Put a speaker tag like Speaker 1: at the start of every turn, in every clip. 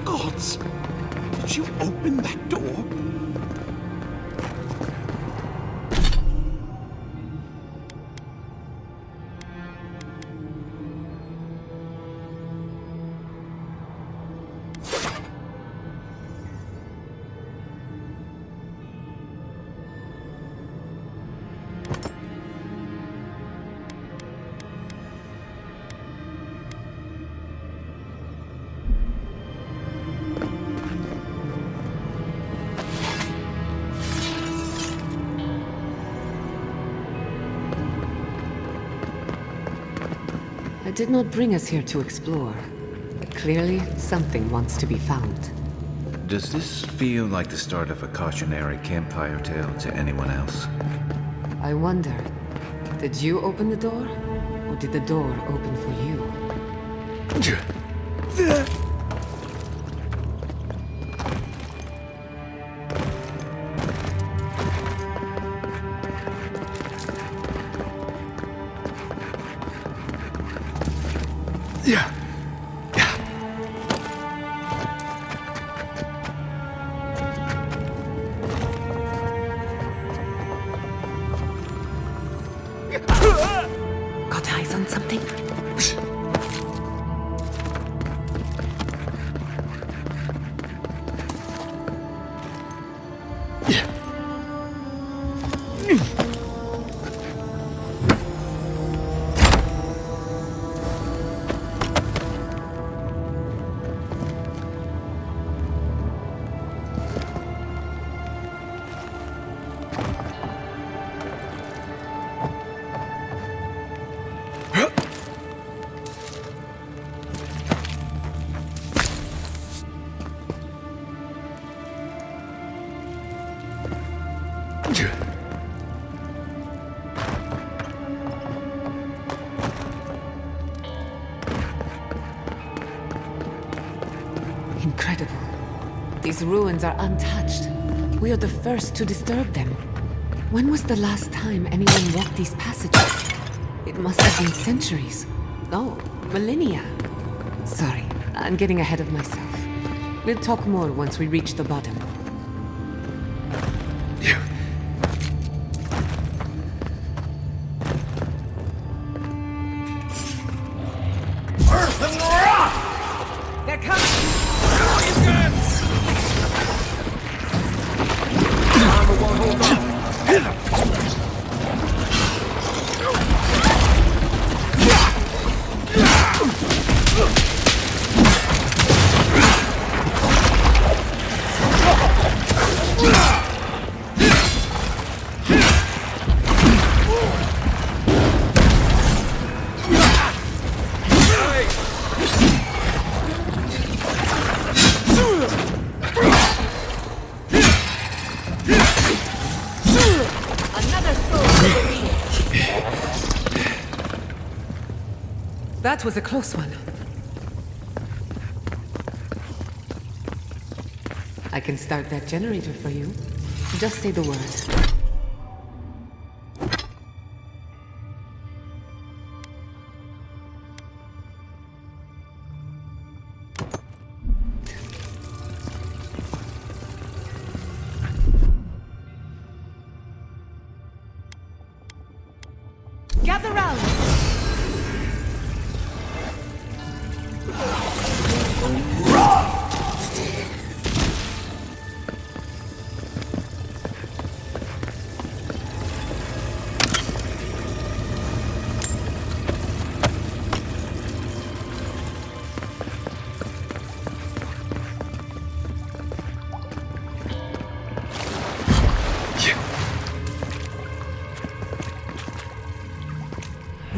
Speaker 1: Gods! Did you open that door?
Speaker 2: It did not bring us here to explore, but clearly something wants to be found.
Speaker 3: Does this feel like the start of a cautionary campfire tale to anyone else?
Speaker 2: I wonder, did you open the door, or did the door open for you?
Speaker 1: Yeah.
Speaker 2: Got eyes on something? Incredible. These ruins are untouched. We are the first to disturb them. When was the last time anyone walked these passages? It must have been centuries. Oh, millennia. Sorry, I'm getting ahead of myself. We'll talk more once we reach the bottom. They're coming! That was a close one. I can start that generator for you. Just say the word. Gather round!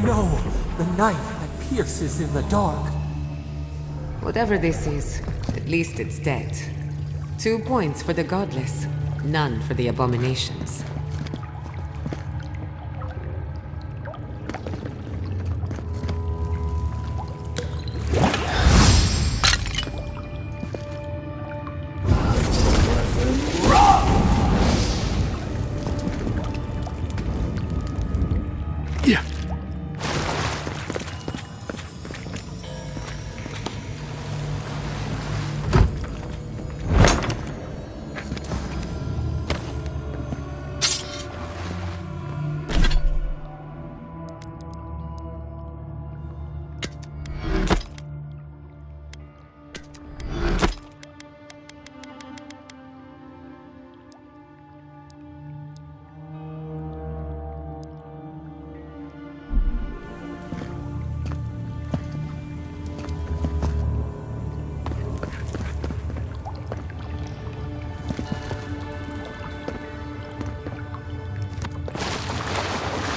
Speaker 4: No, the knife that pierces in the dark.
Speaker 2: Whatever this is, at least it's dead. 2 points for the godless, none for the abominations.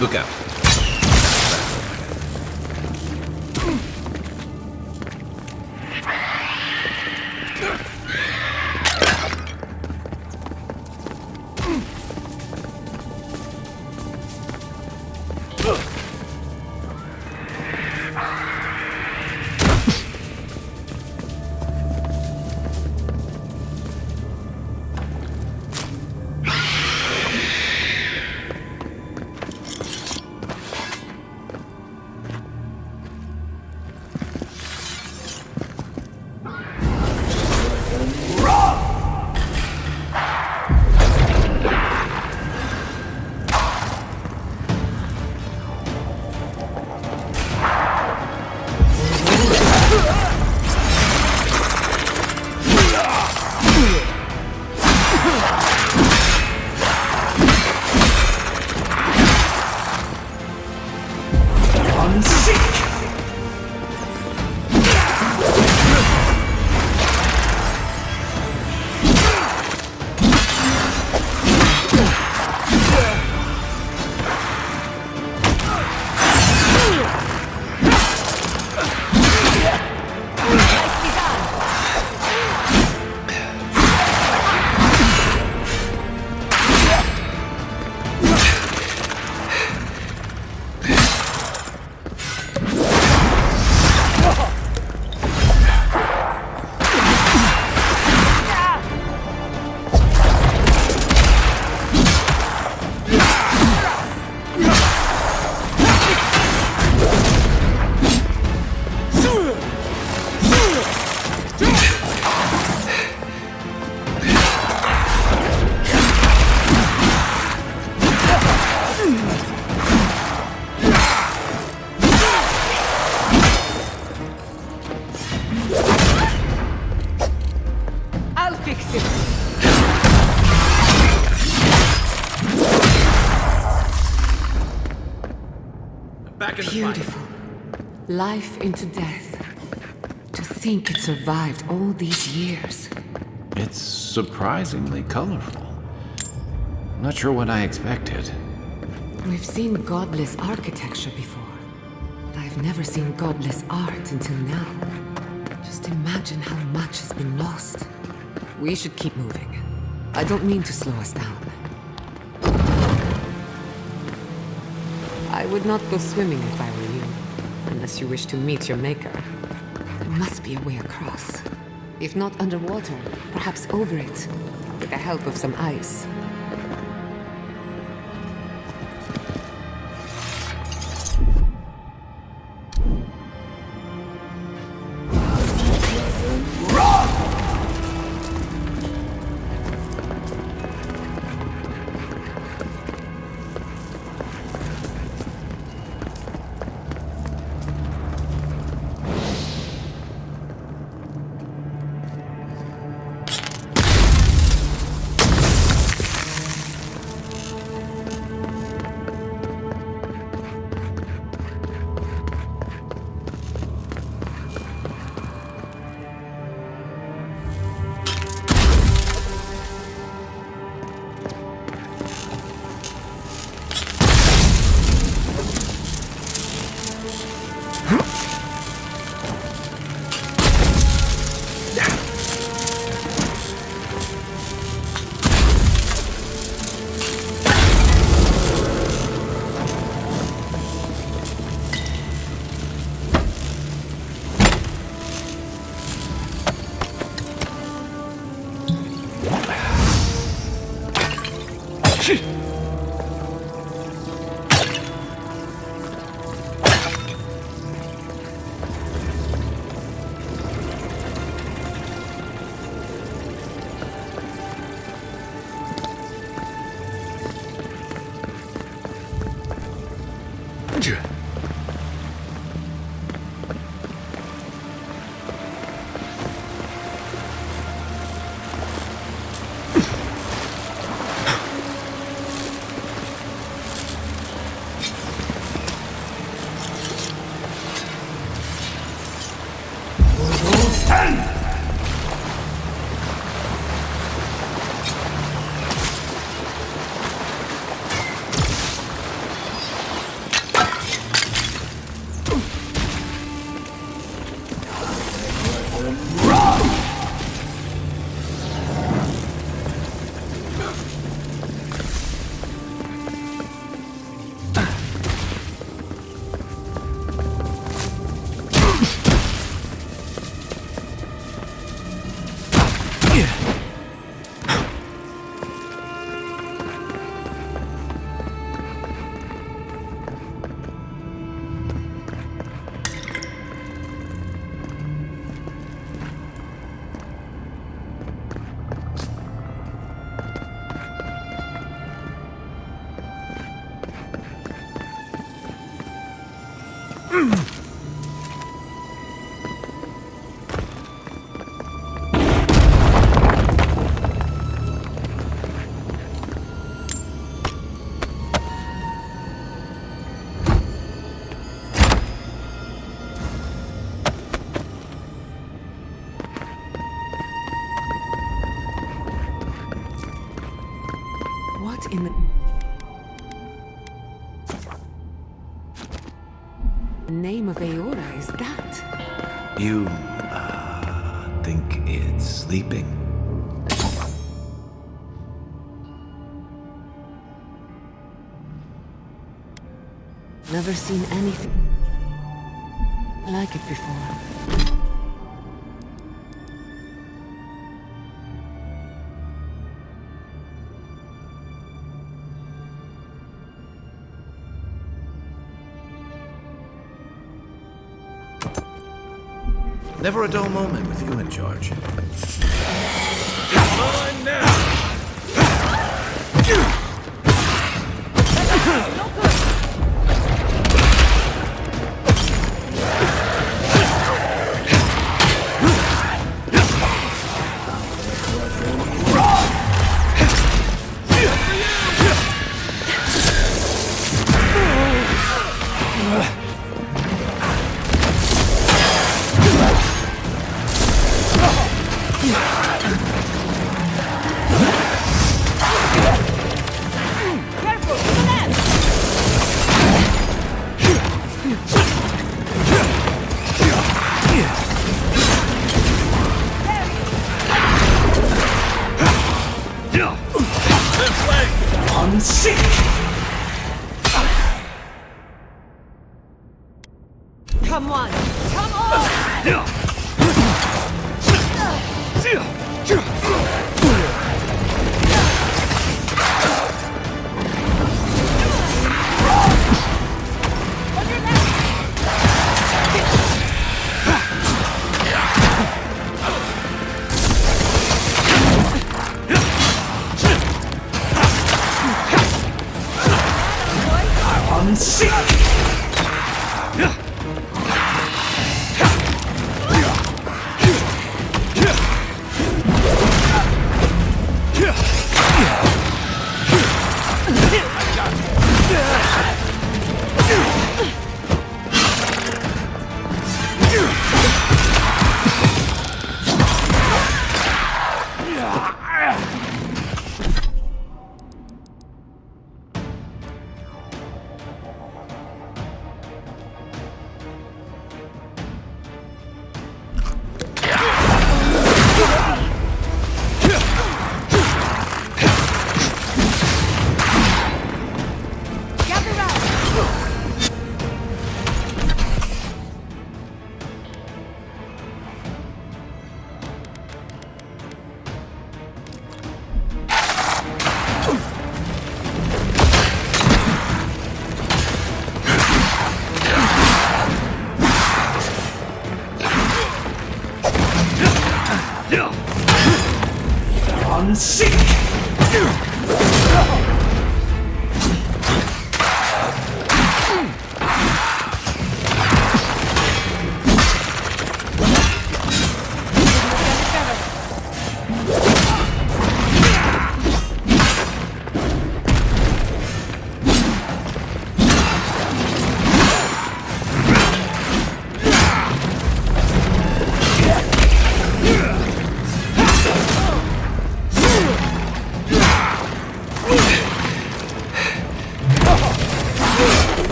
Speaker 3: Look out.
Speaker 2: Beautiful. Life into death. To think it survived all these years.
Speaker 3: It's surprisingly colorful. I'm not sure what I expected.
Speaker 2: We've seen godless architecture before, but I've never seen godless art until now. Just imagine how much has been lost. We should keep moving. I don't mean to slow us down. I would not go swimming if I were you, unless you wish to meet your maker. There must be a way across. If not underwater, perhaps over it, with the help of some ice. What in the name of Aora is that?
Speaker 3: You, think it's sleeping?
Speaker 2: Never seen anything like it before.
Speaker 3: Never a dull moment with you in charge.
Speaker 2: Come on! Come on!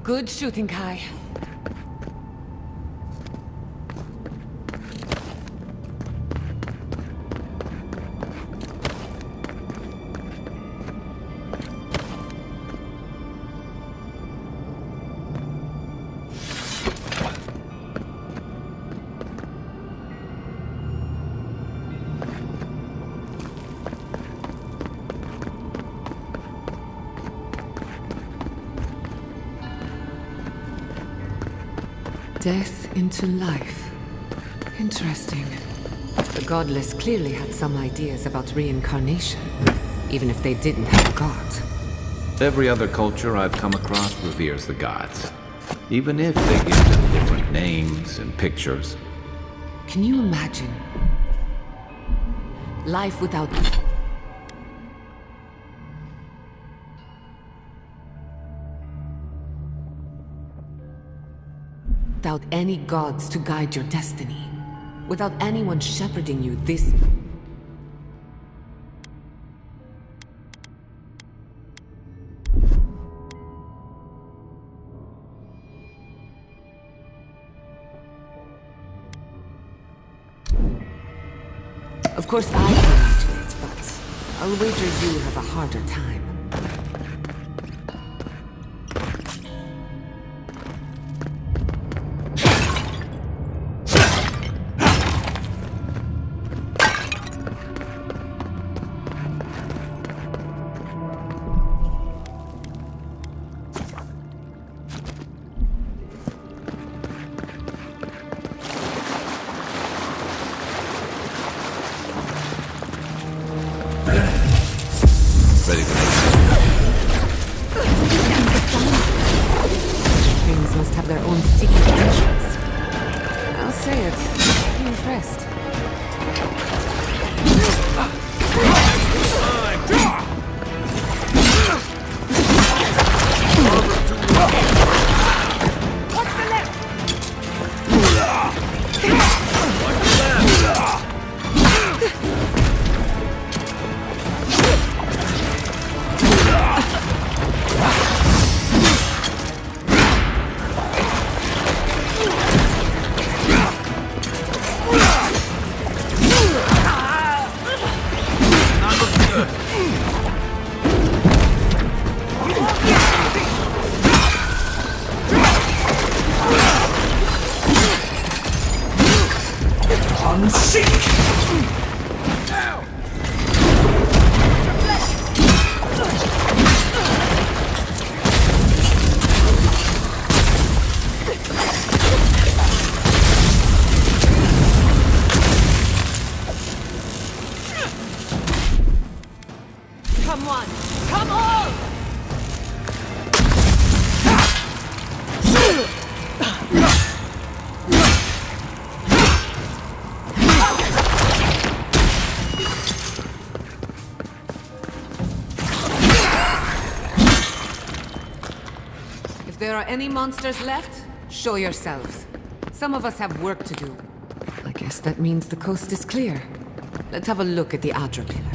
Speaker 2: Good shooting, Kai. Death into life. Interesting. The godless clearly had some ideas about reincarnation, even if they didn't have a god.
Speaker 3: Every other culture I've come across reveres the gods, even if they give them different names and pictures.
Speaker 2: Can you imagine? Life without any gods to guide your destiny. Without anyone shepherding you this... Of course I can imagine it, but I'll wager you have a harder time. Things must have their own secret entrance. I'll say it. Be impressed. What's the left? Come on! Come on! If there are any monsters left, show yourselves. Some of us have work to do. I guess that means the coast is clear. Let's have a look at the Adra pillar.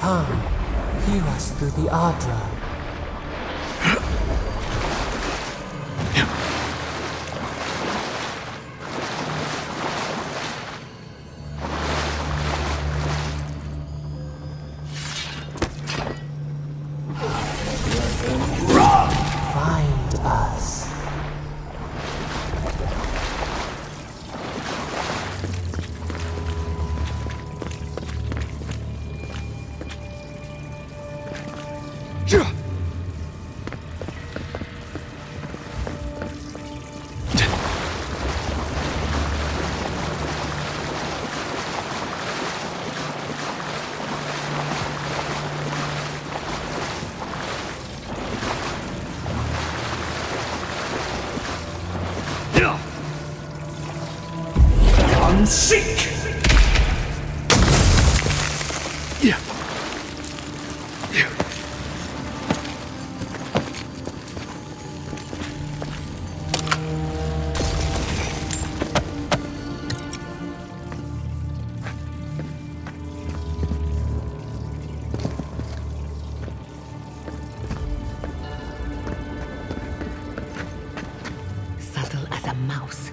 Speaker 4: Come, view us through the Adra. Find us.
Speaker 1: Yeah. and seek! Yeah. Yeah.
Speaker 2: Subtle as a mouse.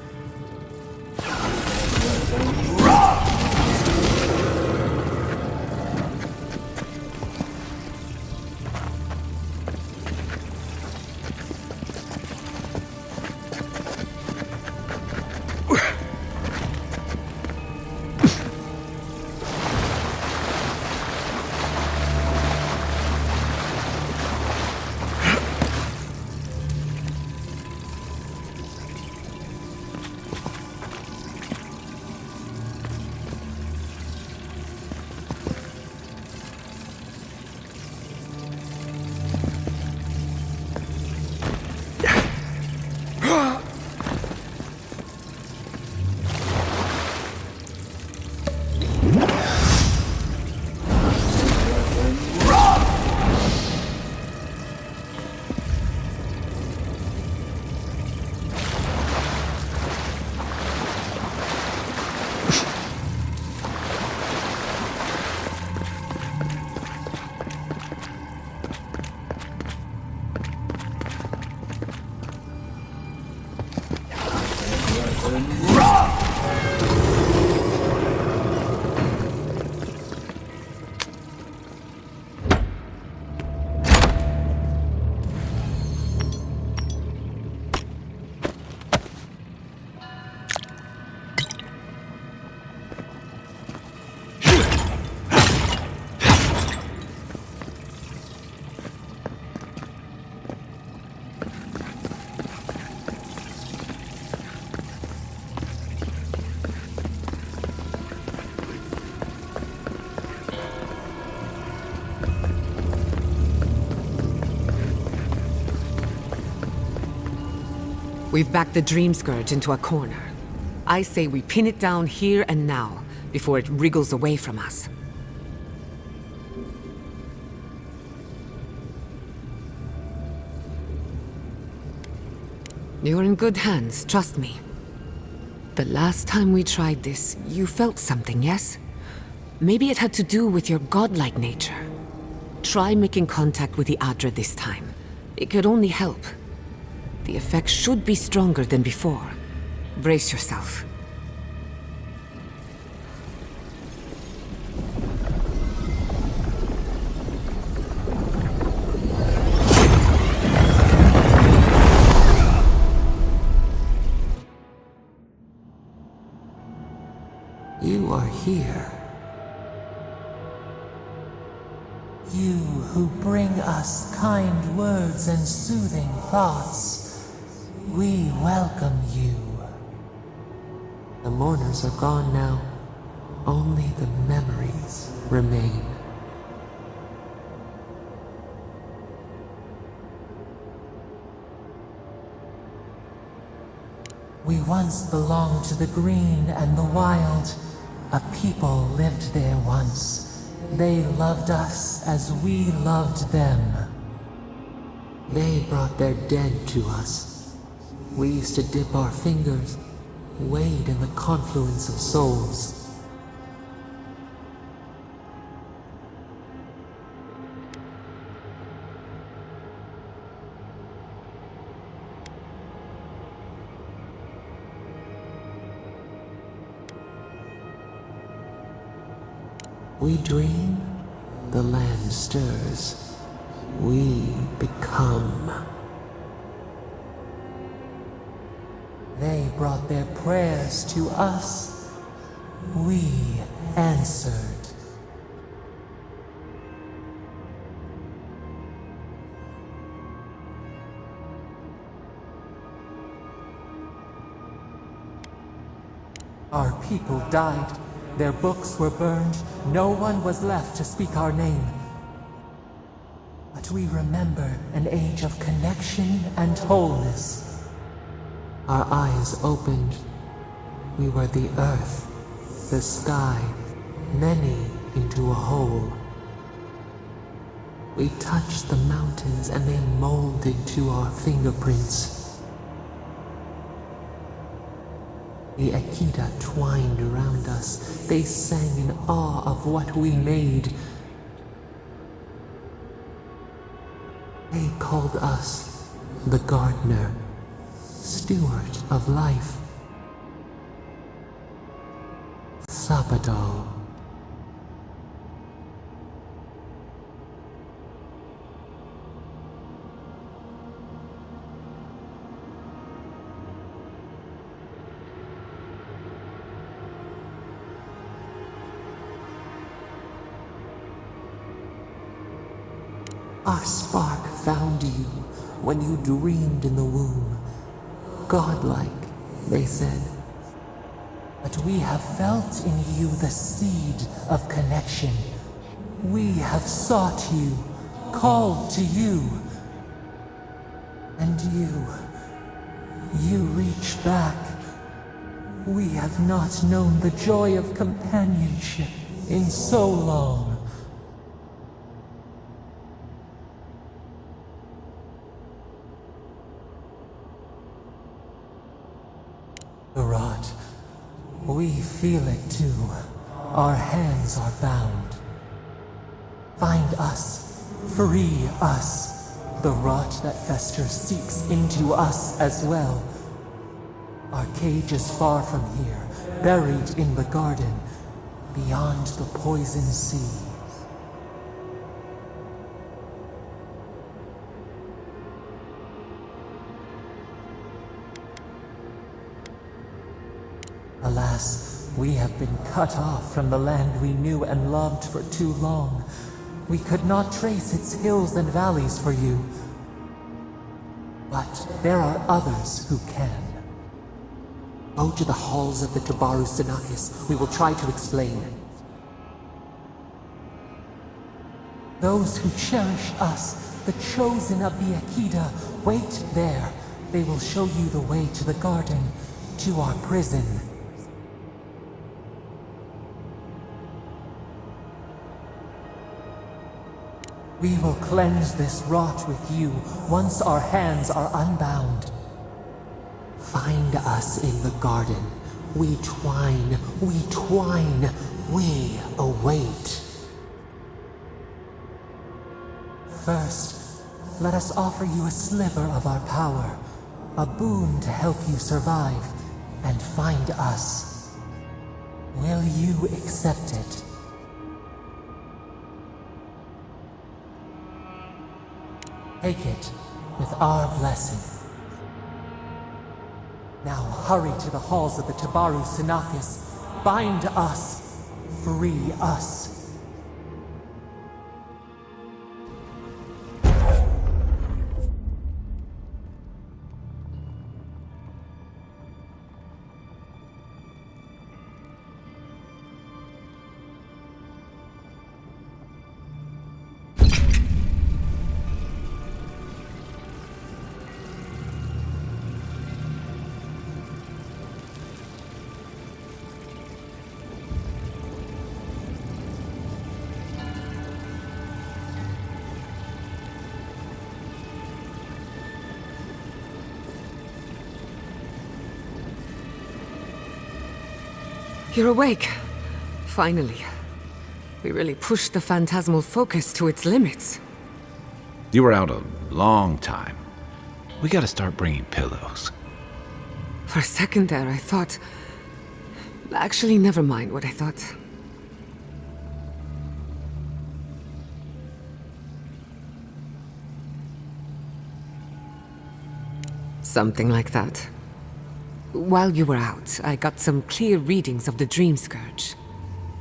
Speaker 2: We've backed the Dream Scourge into a corner. I say we pin it down here and now, before it wriggles away from us. You're in good hands, trust me. The last time we tried this, you felt something, yes? Maybe it had to do with your godlike nature. Try making contact with the Adra this time. It could only help. The effect should be stronger than before. Brace yourself.
Speaker 4: You are here. You who bring us kind words and soothing thoughts. We welcome you. The mourners are gone now. Only the memories remain. We once belonged to the green and the wild. A people lived there once. They loved us as we loved them. They brought their dead to us. We used to dip our fingers, wade in the confluence of souls. We dream, the land stirs. We become. They brought their prayers to us. We answered. Our people died. Their books were burned. No one was left to speak our name. But we remember an age of connection and wholeness. Our eyes opened. We were the earth the sky, many into a whole. We touched the mountains and they molded to our fingerprints. The Akita twined around us. They sang in awe of what we made. They called us the gardener, steward of life. Sabado. Our spark found you when you dreamed in the womb. Godlike, they said. But we have felt in you the seed of connection. We have sought you, called to you. And you reach back. We have not known the joy of companionship in so long. The rot. We feel it too. Our hands are bound. Find us. Free us. The rot that festers seeps into us as well. Our cage is far from here, buried in the garden, beyond the poison sea. Alas, we have been cut off from the land we knew and loved for too long. We could not trace its hills and valleys for you. But there are others who can. Go to the halls of the Tabaru Sinakis. We will try to explain. Those who cherish us, the chosen of the Akita, wait there. They will show you the way to the garden, to our prison. We will cleanse this rot with you once our hands are unbound. Find us in the garden. We twine, we await. First, let us offer you a sliver of our power, a boon to help you survive and find us. Will you accept it? Take it with our blessing. Now hurry to the halls of the Tabaru Sinakis. Bind us. Free us.
Speaker 2: You're awake. Finally. We really pushed the phantasmal focus to its limits.
Speaker 3: You were out a long time. We gotta start bringing pillows.
Speaker 2: For a second there, I thought... Actually, never mind what I thought. Something like that. While you were out, I got some clear readings of the Dream Scourge.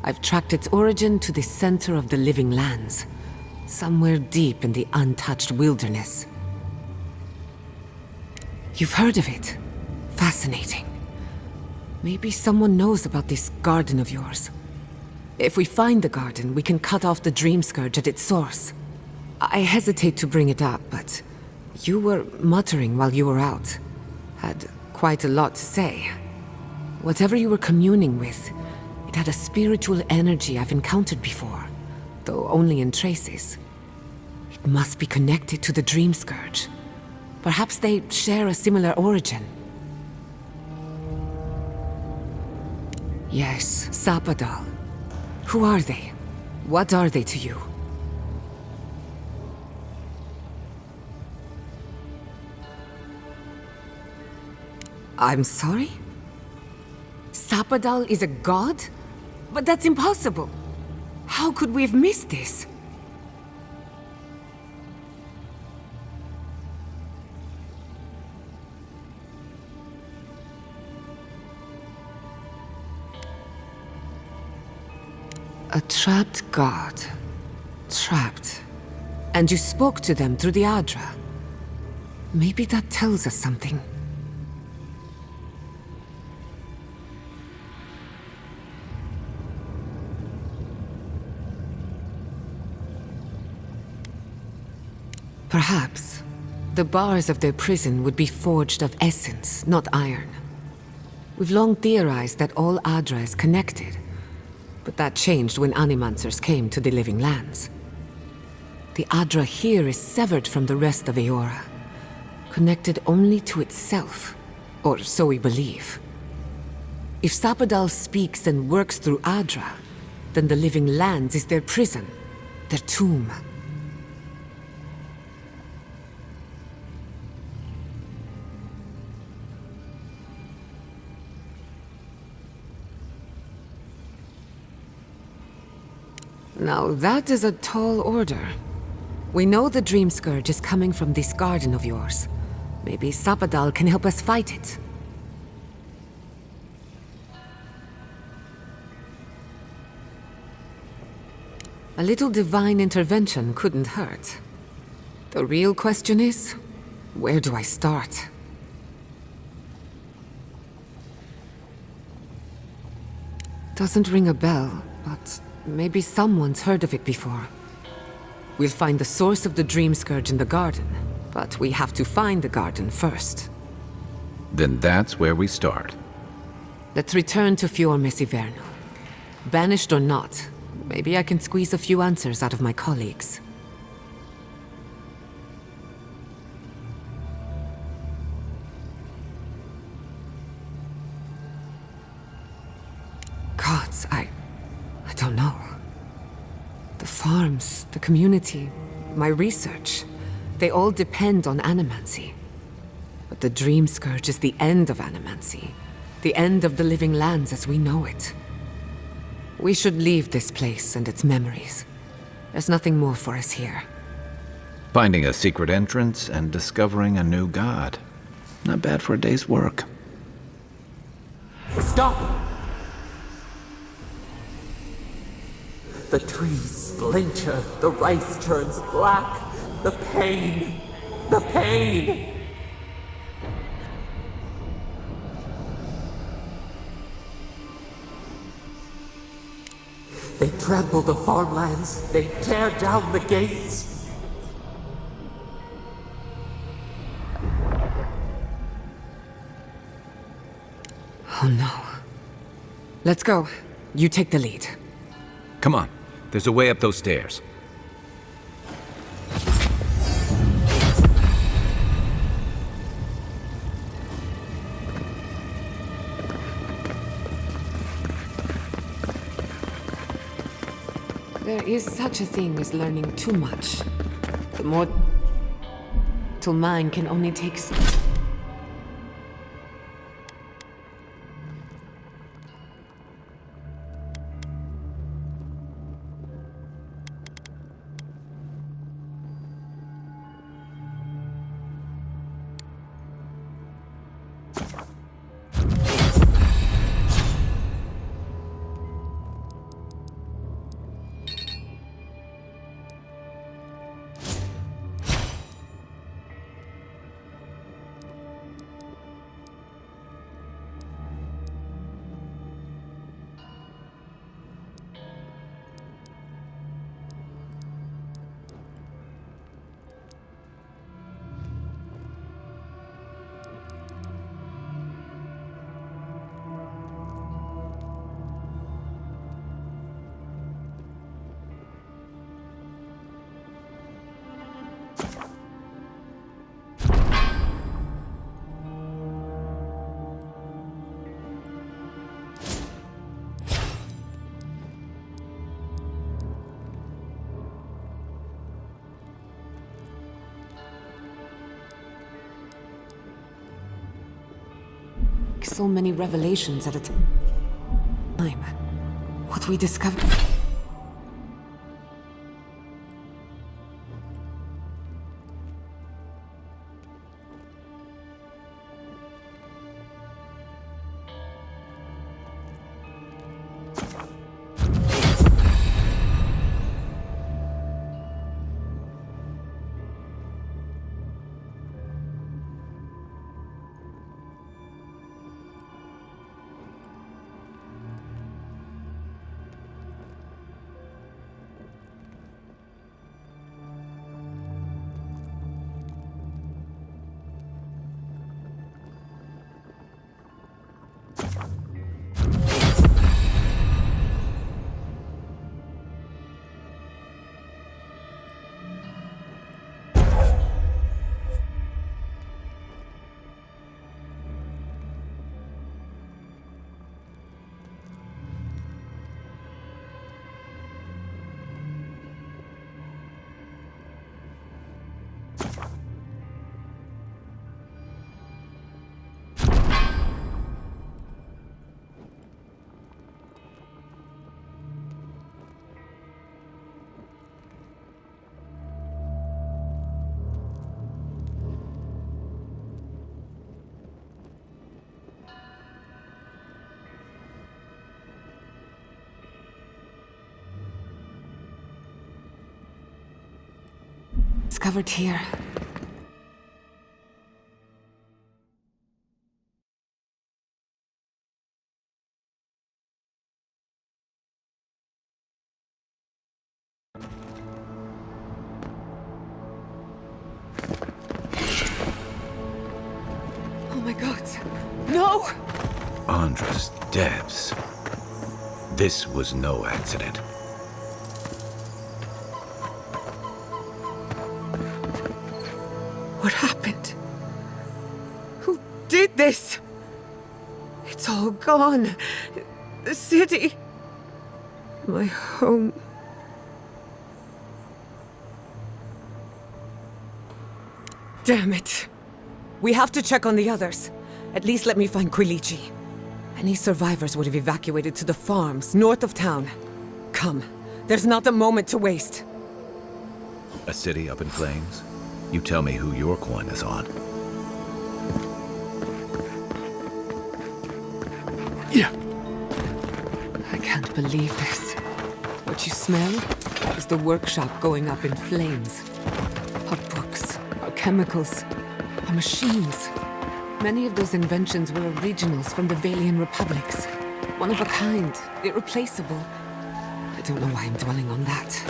Speaker 2: I've tracked its origin to the center of the living lands, somewhere deep in the untouched wilderness. You've heard of it. Fascinating. Maybe someone knows about this garden of yours. If we find the garden, we can cut off the Dream Scourge at its source. I hesitate to bring it up, but you were muttering while you were out. Had quite a lot to say. Whatever you were communing with, looked at a spiritual energy I've encountered before, though only in traces. It must be connected to the Dream Scourge. Perhaps they share a similar origin. Yes, Sapadal. Who are they? What are they to you? I'm sorry? Sapadal is a god? But that's impossible. How could we have missed this? A trapped god. Trapped. And you spoke to them through the Adra. Maybe that tells us something. Perhaps the bars of their prison would be forged of essence, not iron. We've long theorized that all Adra is connected, but that changed when Animancers came to the Living Lands. The Adra here is severed from the rest of Eora, connected only to itself, or so we believe. If Sapadal speaks and works through Adra, then the Living Lands is their prison, their tomb. Now that is a tall order. We know the Dream Scourge is coming from this garden of yours. Maybe Sapadal can help us fight it. A little divine intervention couldn't hurt. The real question is, where do I start? Doesn't ring a bell, but maybe someone's heard of it before. We'll find the source of the Dream Scourge in the garden, but we have to find the garden first.
Speaker 3: Then that's where we start.
Speaker 2: Let's return to Fior Messiverno. Banished or not, maybe I can squeeze a few answers out of my colleagues. Gods, I don't know. The farms, the community, my research, they all depend on animancy. But the Dream Scourge is the end of animancy, the end of the Living Lands as we know it. We should leave this place and its memories. There's nothing more for us here.
Speaker 3: Finding a secret entrance and discovering a new god. Not bad for a day's work.
Speaker 4: Stop! The trees splinter, the rice turns black. The pain! The pain! They trample the farmlands, they tear down the gates.
Speaker 2: Oh no. Let's go. You take the lead.
Speaker 3: Come on, there's a way up those stairs.
Speaker 2: There is such a thing as learning too much. The more till mine can only take so many revelations at a time. What we discovered... discovered here. Oh my god. No!
Speaker 3: Andra's depths. This was no accident.
Speaker 2: What happened? Who did this? It's all gone. The city. My home. Damn it. We have to check on the others. At least let me find Quilici. Any survivors would have evacuated to the farms north of town. Come. There's not a moment to waste.
Speaker 3: A city up in flames? You tell me who your coin is on.
Speaker 1: Yeah.
Speaker 2: I can't believe this. What you smell is the workshop going up in flames. Our books, our chemicals, our machines. Many of those inventions were originals from the Valian republics. One of a kind, irreplaceable. I don't know why I'm dwelling on that.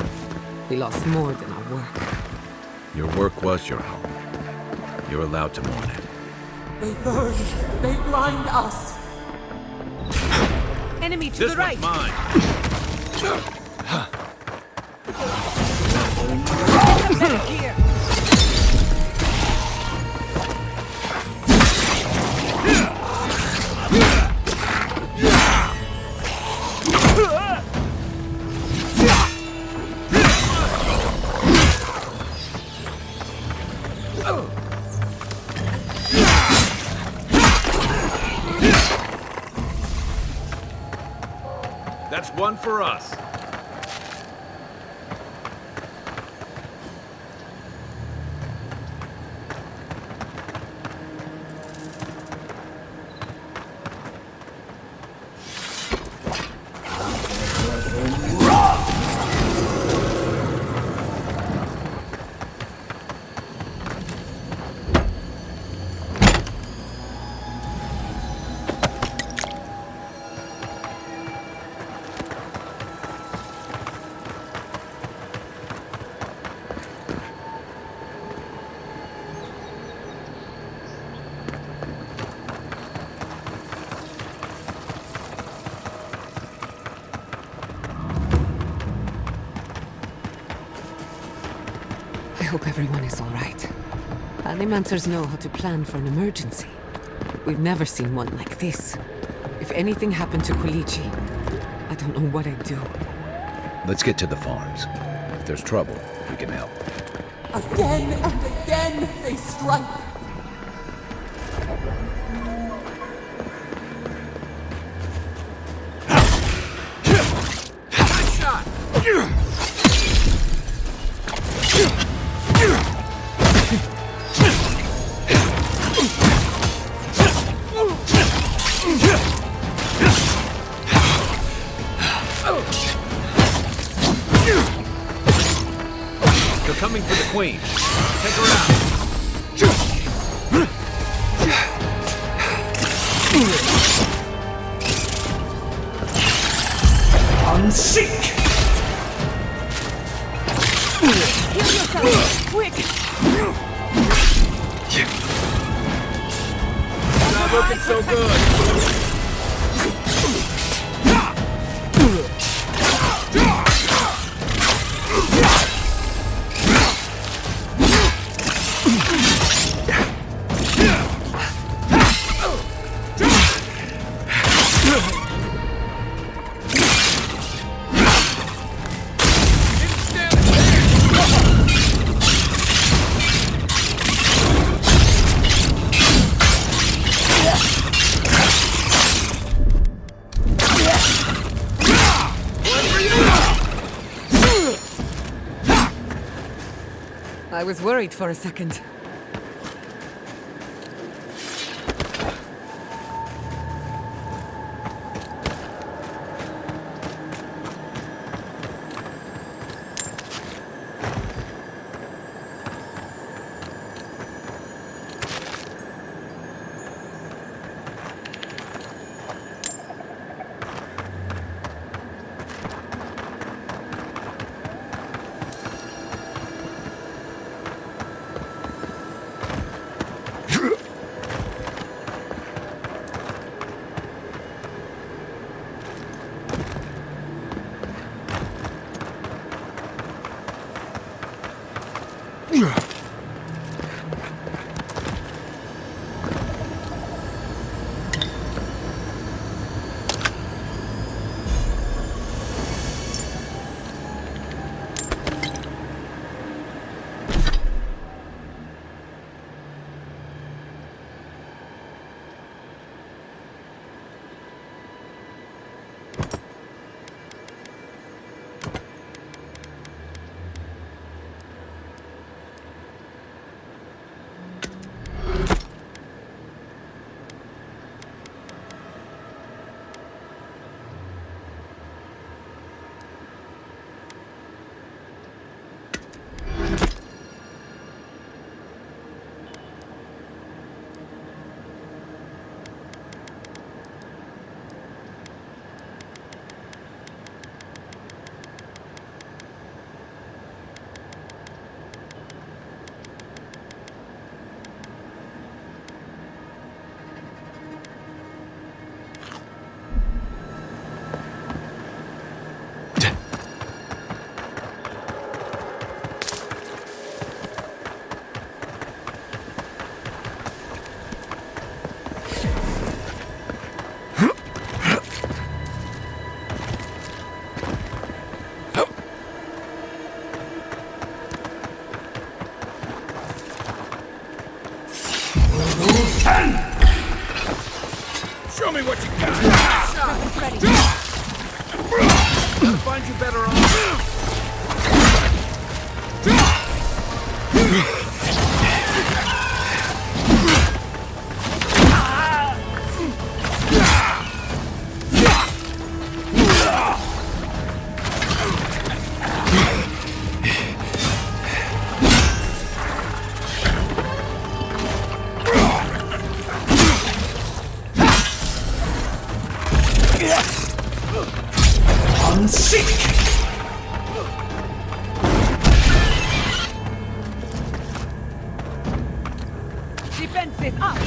Speaker 2: We lost more than our work.
Speaker 3: Your work was your home. You're allowed to mourn it.
Speaker 4: They burn. They blind us.
Speaker 2: Enemy to the right!
Speaker 3: Mine.
Speaker 2: Here!
Speaker 3: That's one for us.
Speaker 2: I hope everyone is all right. Animancers know how to plan for an emergency. We've never seen one like this. If anything happened to Quilici, I don't know what I'd do.
Speaker 3: Let's get to the farms. If there's trouble, we can help.
Speaker 4: Again and again they strike.
Speaker 3: They're coming for the queen. Take her out.
Speaker 1: Unseek!
Speaker 2: Heal yourself! Quick!
Speaker 3: Not looking so good.
Speaker 2: I was worried for a second.
Speaker 3: Show me what you got. Gotta find you better on.
Speaker 1: Unseek!
Speaker 2: Defenses up!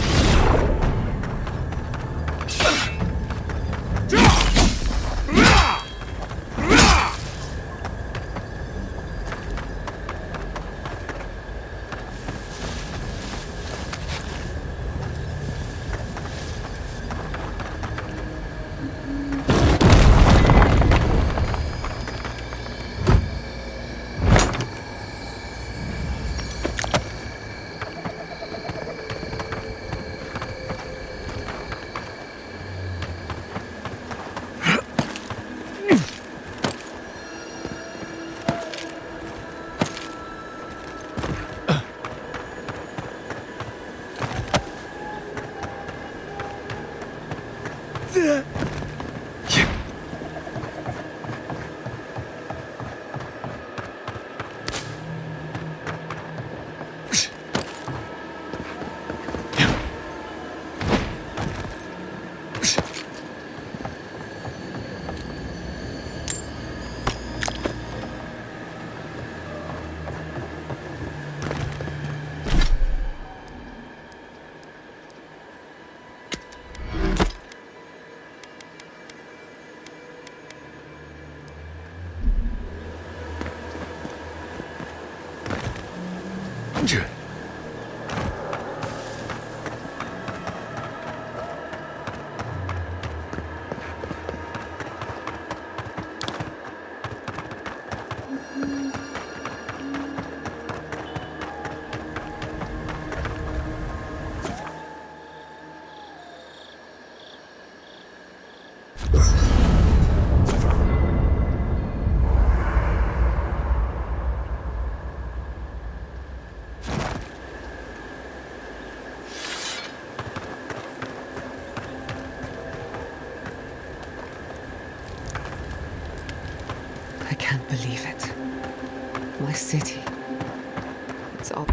Speaker 1: danger!
Speaker 2: I can't believe it. My city. It's all...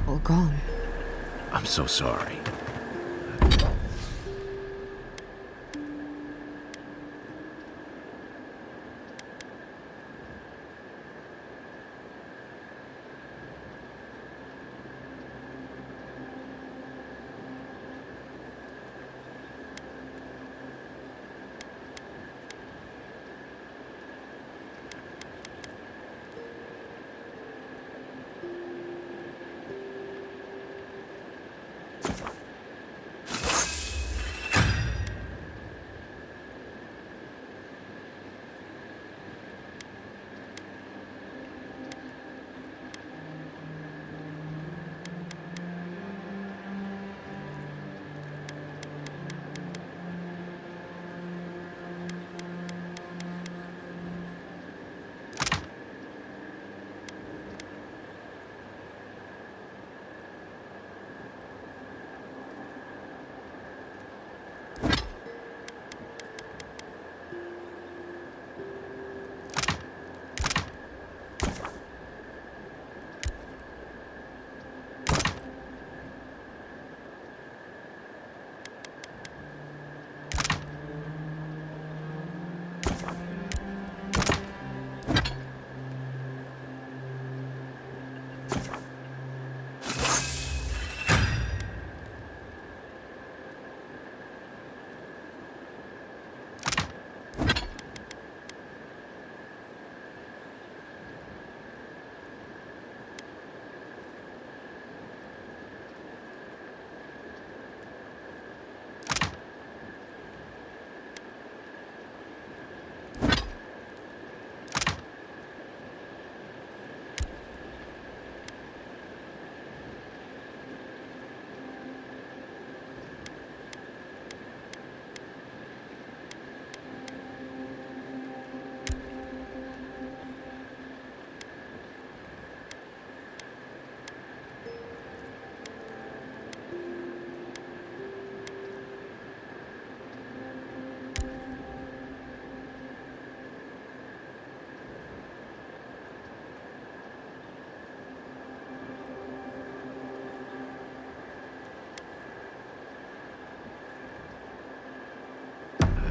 Speaker 2: all gone.
Speaker 3: I'm so sorry.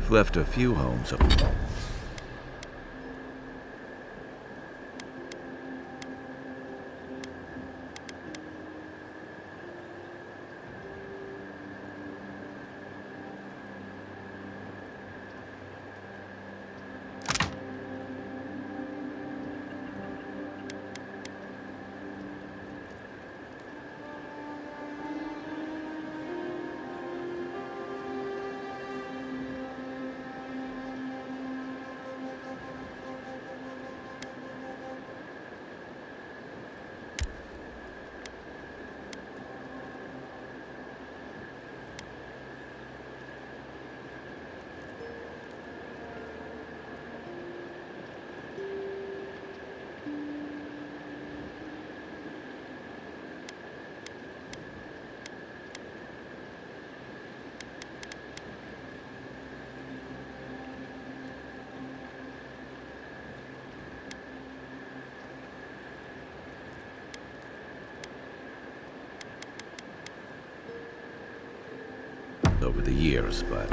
Speaker 3: I've left a few homes. over the years, but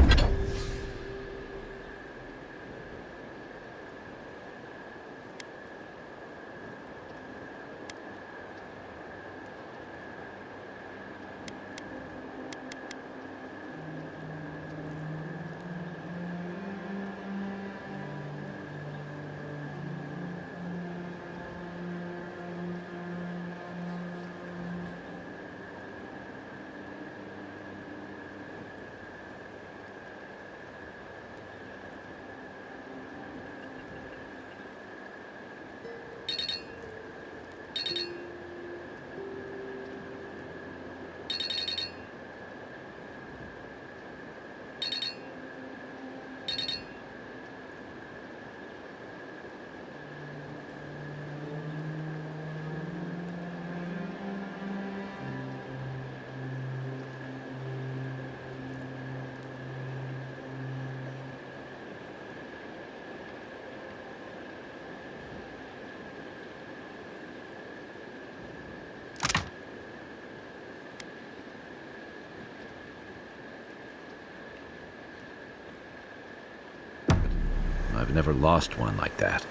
Speaker 3: I've never lost one like that.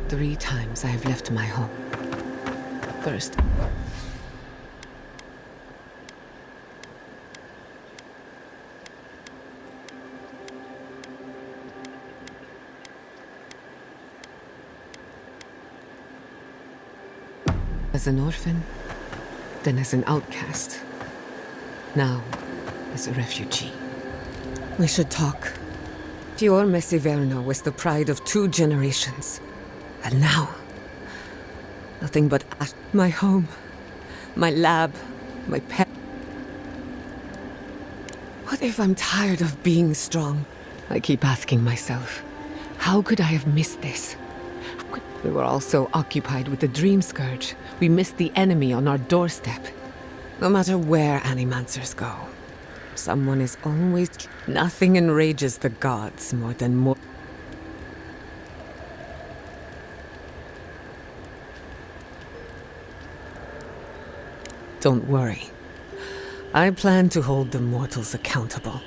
Speaker 2: Three times I have left my home. First, as an orphan, then as an outcast. Now, as a refugee. We should talk. Fior Messiverno was the pride of 2 generations. And now, nothing but my home, my lab, my pet. What if I'm tired of being strong? I keep asking myself, how could I have missed this? We were all so occupied with the Dream Scourge, we missed the enemy on our doorstep. No matter where animancers go, someone is always... Nothing enrages the gods more than more... Don't worry. I plan to hold the mortals accountable.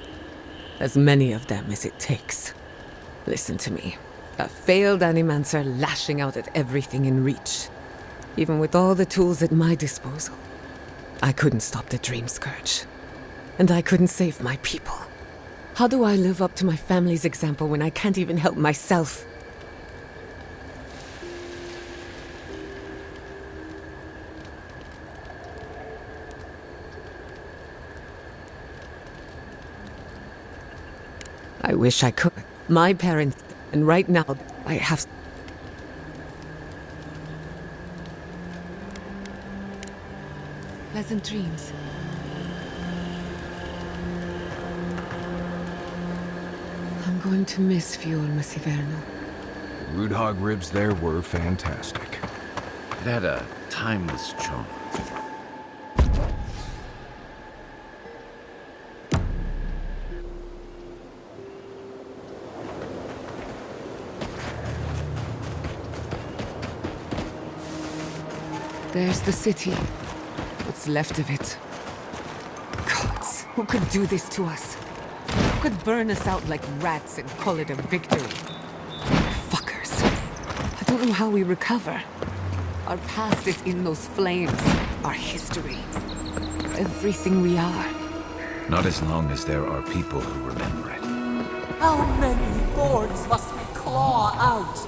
Speaker 2: As many of them as it takes. Listen to me. A failed animancer lashing out at everything in reach. Even with all the tools at my disposal. I couldn't stop the Dream Scourge. And I couldn't save my people. How do I live up to my family's example when I can't even help myself? I wish I could. My parents, and right now, I have... Pleasant dreams. I'm going to miss Fior Messiverno.
Speaker 5: Root hog ribs there were fantastic.
Speaker 3: It had a timeless charm.
Speaker 2: There's the city. What's left of it. Gods, who could do this to us? Who could burn us out like rats and call it a victory? Fuckers. I don't know how we recover. Our past is in those flames. Our history. Everything we are.
Speaker 3: Not as long as there are people who remember it.
Speaker 4: How many thorns must we claw out?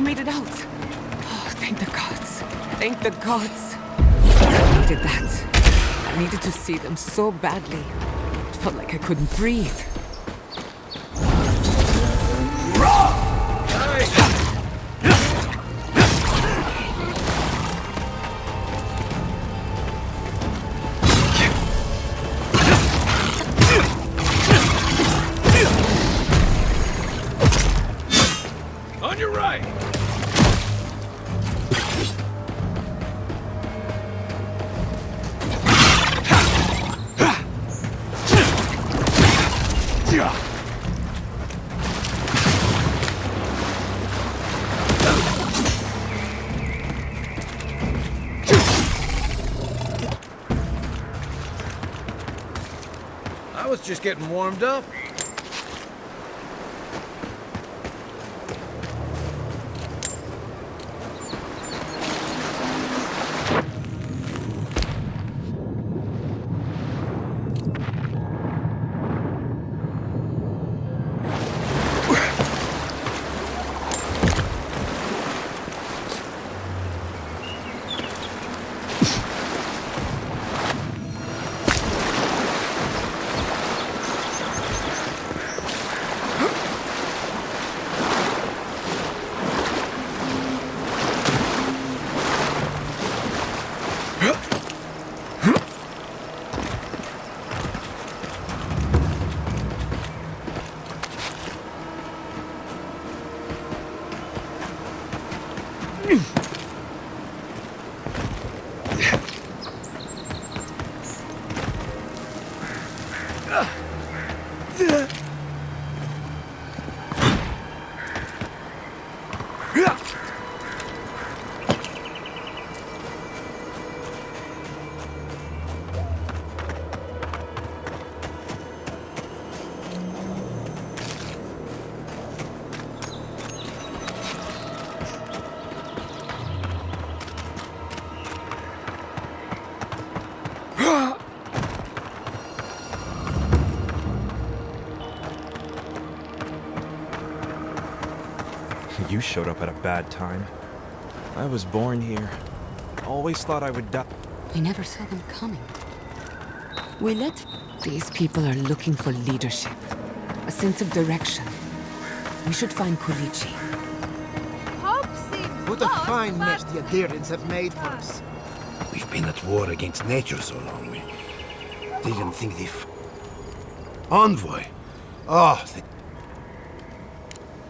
Speaker 2: made it out. Oh, thank the gods. Thank the gods. I needed that. I needed to see them so badly. It felt like I couldn't breathe.
Speaker 3: On your right! I was just getting warmed up.
Speaker 5: You showed up at a bad time. I was born here. Always thought I would die.
Speaker 2: We never saw them coming. We let... These people are looking for leadership. A sense of direction. We should find Kulichi.
Speaker 6: What a fine mess the Adherents have made for us.
Speaker 1: We've been at war against nature so long. We didn't think the envoy. Oh,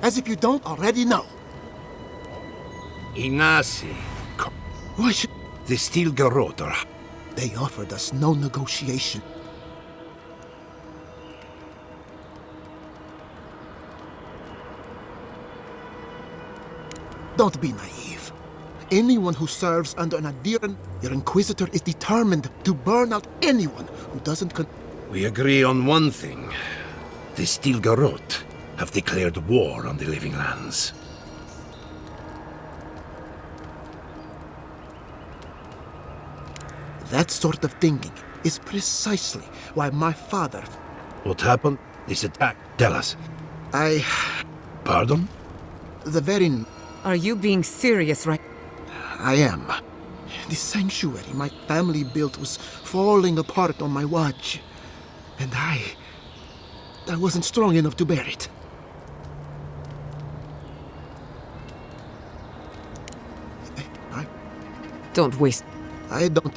Speaker 6: As if you don't already know.
Speaker 1: Ignacy.
Speaker 6: Why should...
Speaker 1: The Steel Garrote are...
Speaker 6: They offered us no negotiation. Don't be naive. Anyone who serves under an adherent, your Inquisitor is determined to burn out anyone who doesn't
Speaker 1: We agree on one thing. The Steel Garrote have declared war on the living lands.
Speaker 6: That sort of thinking is precisely why my father...
Speaker 1: What happened? This attack? Tell us. Pardon?
Speaker 6: The very...
Speaker 2: Are you being serious right...
Speaker 6: I am. The sanctuary my family built was falling apart on my watch. And I wasn't strong enough to bear it.
Speaker 2: Don't waste...
Speaker 6: I don't...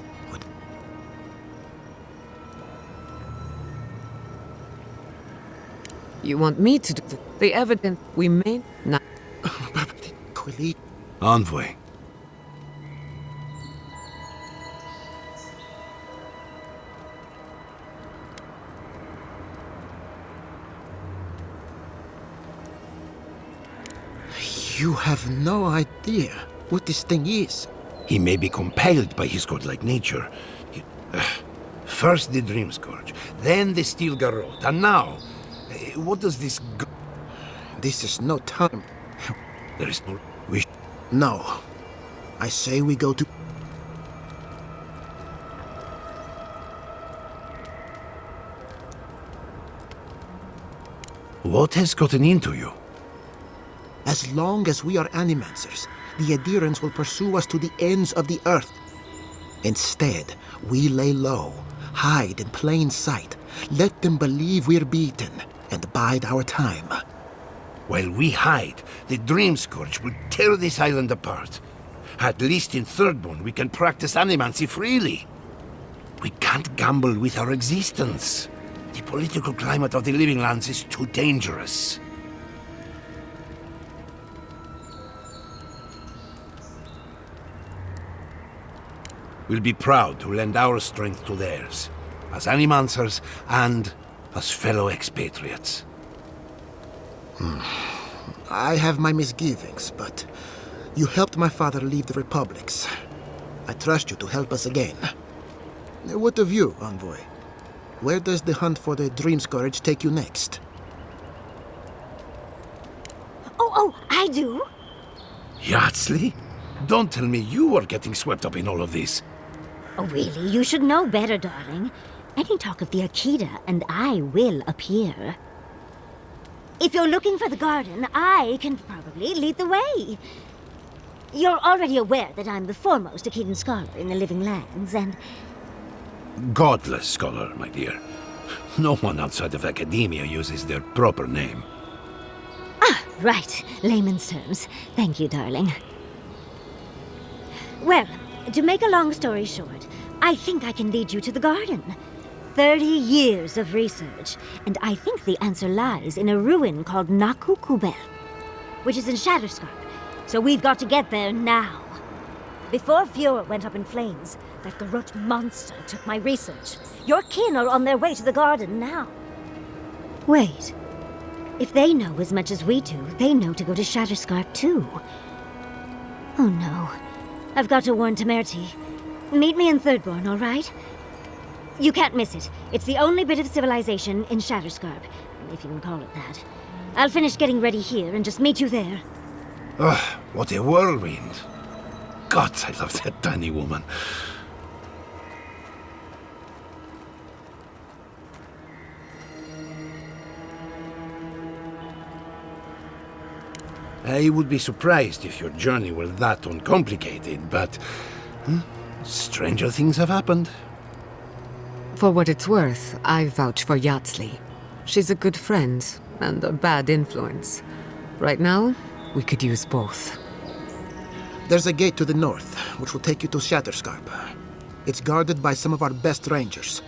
Speaker 2: You want me to do the evidence we may not...
Speaker 1: Envoy.
Speaker 6: You have no idea what this thing is.
Speaker 1: He may be compelled by his godlike nature. First the Dream Scourge, then the Steel Garrote, and now... what does this...
Speaker 6: This is no time.
Speaker 1: There is no... We...
Speaker 6: No. I say we go to...
Speaker 1: What has gotten into you?
Speaker 6: As long as we are animancers, the adherents will pursue us to the ends of the earth. Instead, we lay low, hide in plain sight, let them believe we're beaten, and bide our time.
Speaker 1: While we hide, the Dream Scourge will tear this island apart. At least in Thirdborn, we can practice animancy freely. We can't gamble with our existence. The political climate of the Living Lands is too dangerous. We'll be proud to lend our strength to theirs, as animancers and as fellow expatriates.
Speaker 6: I have my misgivings, but you helped my father leave the republics. I trust you to help us again. What of you, envoy? Where does the hunt for the Dream Scourge take you next?
Speaker 7: Oh, I do.
Speaker 1: Yardsley? Don't tell me you are getting swept up in all of this.
Speaker 7: Oh, really? You should know better, darling. Any talk of the Akita, and I will appear. If you're looking for the garden, I can probably lead the way. You're already aware that I'm the foremost Akitan scholar in the Living Lands, and...
Speaker 1: Godless scholar, my dear. No one outside of academia uses their proper name.
Speaker 7: Ah, right. Layman's terms. Thank you, darling. Well, to make a long story short, I think I can lead you to the garden. 30 years of research, and I think the answer lies in a ruin called Nakukubel, which is in Shatterscarp. So we've got to get there now. Before Fjord went up in flames, that Garrote monster took my research. Your kin are on their way to the garden now. Wait. If they know as much as we do, they know to go to Shatterscarp too. Oh no. I've got to warn Temerity. Meet me in Thirdborn, all right? You can't miss it. It's the only bit of civilization in Shatterscarp, if you can call it that. I'll finish getting ready here and just meet you there.
Speaker 1: Ugh, what a whirlwind. God, I love that tiny woman. I would be surprised if your journey were that uncomplicated, but stranger things have happened.
Speaker 2: For what it's worth, I vouch for Yardsley. She's a good friend and a bad influence. Right now, we could use both.
Speaker 6: There's a gate to the north, which will take you to Shatterscarp. It's guarded by some of our best rangers.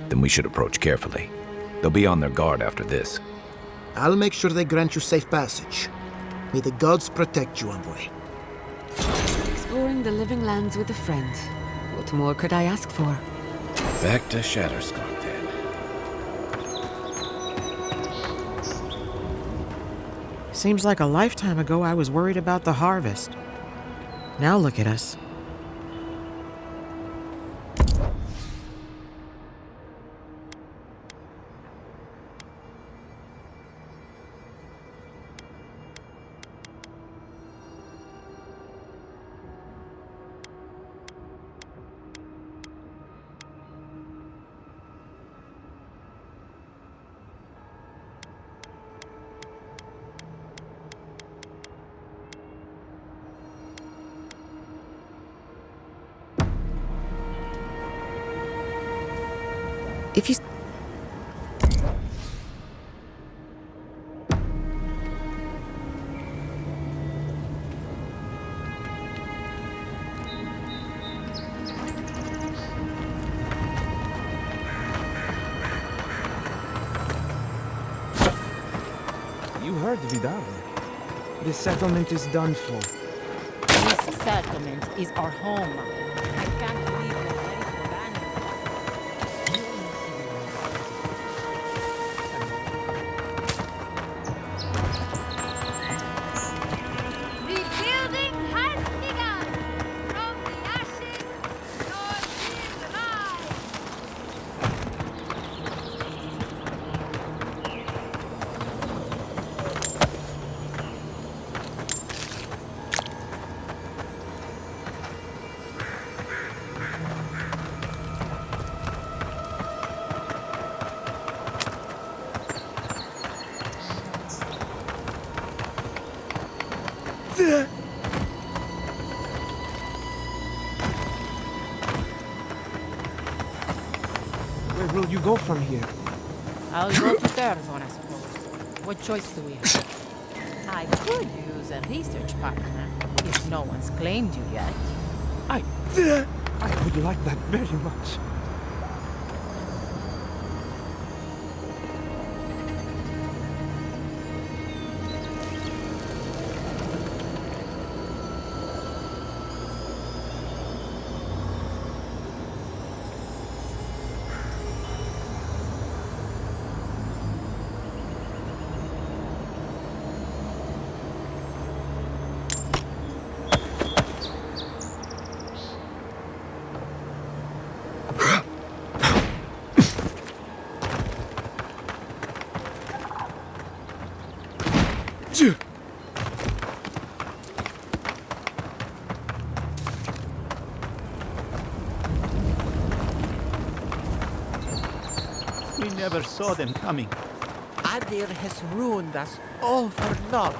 Speaker 3: Then we should approach carefully. They'll be on their guard after this.
Speaker 6: I'll make sure they grant you safe passage. May the gods protect you, envoy.
Speaker 2: Exploring the Living Lands with a friend. What more could I ask for?
Speaker 3: Back to Shatterscarp, then.
Speaker 8: Seems like a lifetime ago I was worried about the harvest. Now look at us. If you...
Speaker 5: You heard, Vidal. This settlement is done for.
Speaker 9: This settlement is our home. I can't believe that
Speaker 10: Rebuilding has begun! From the ashes, Lord is alive!
Speaker 5: Where will you go from here?
Speaker 9: I'll go to Terras, I suppose. What choice do we have? I could use a research partner, if no one's claimed you yet.
Speaker 5: I would like that very much.
Speaker 11: We never saw them coming.
Speaker 12: Adir has ruined us all for naught.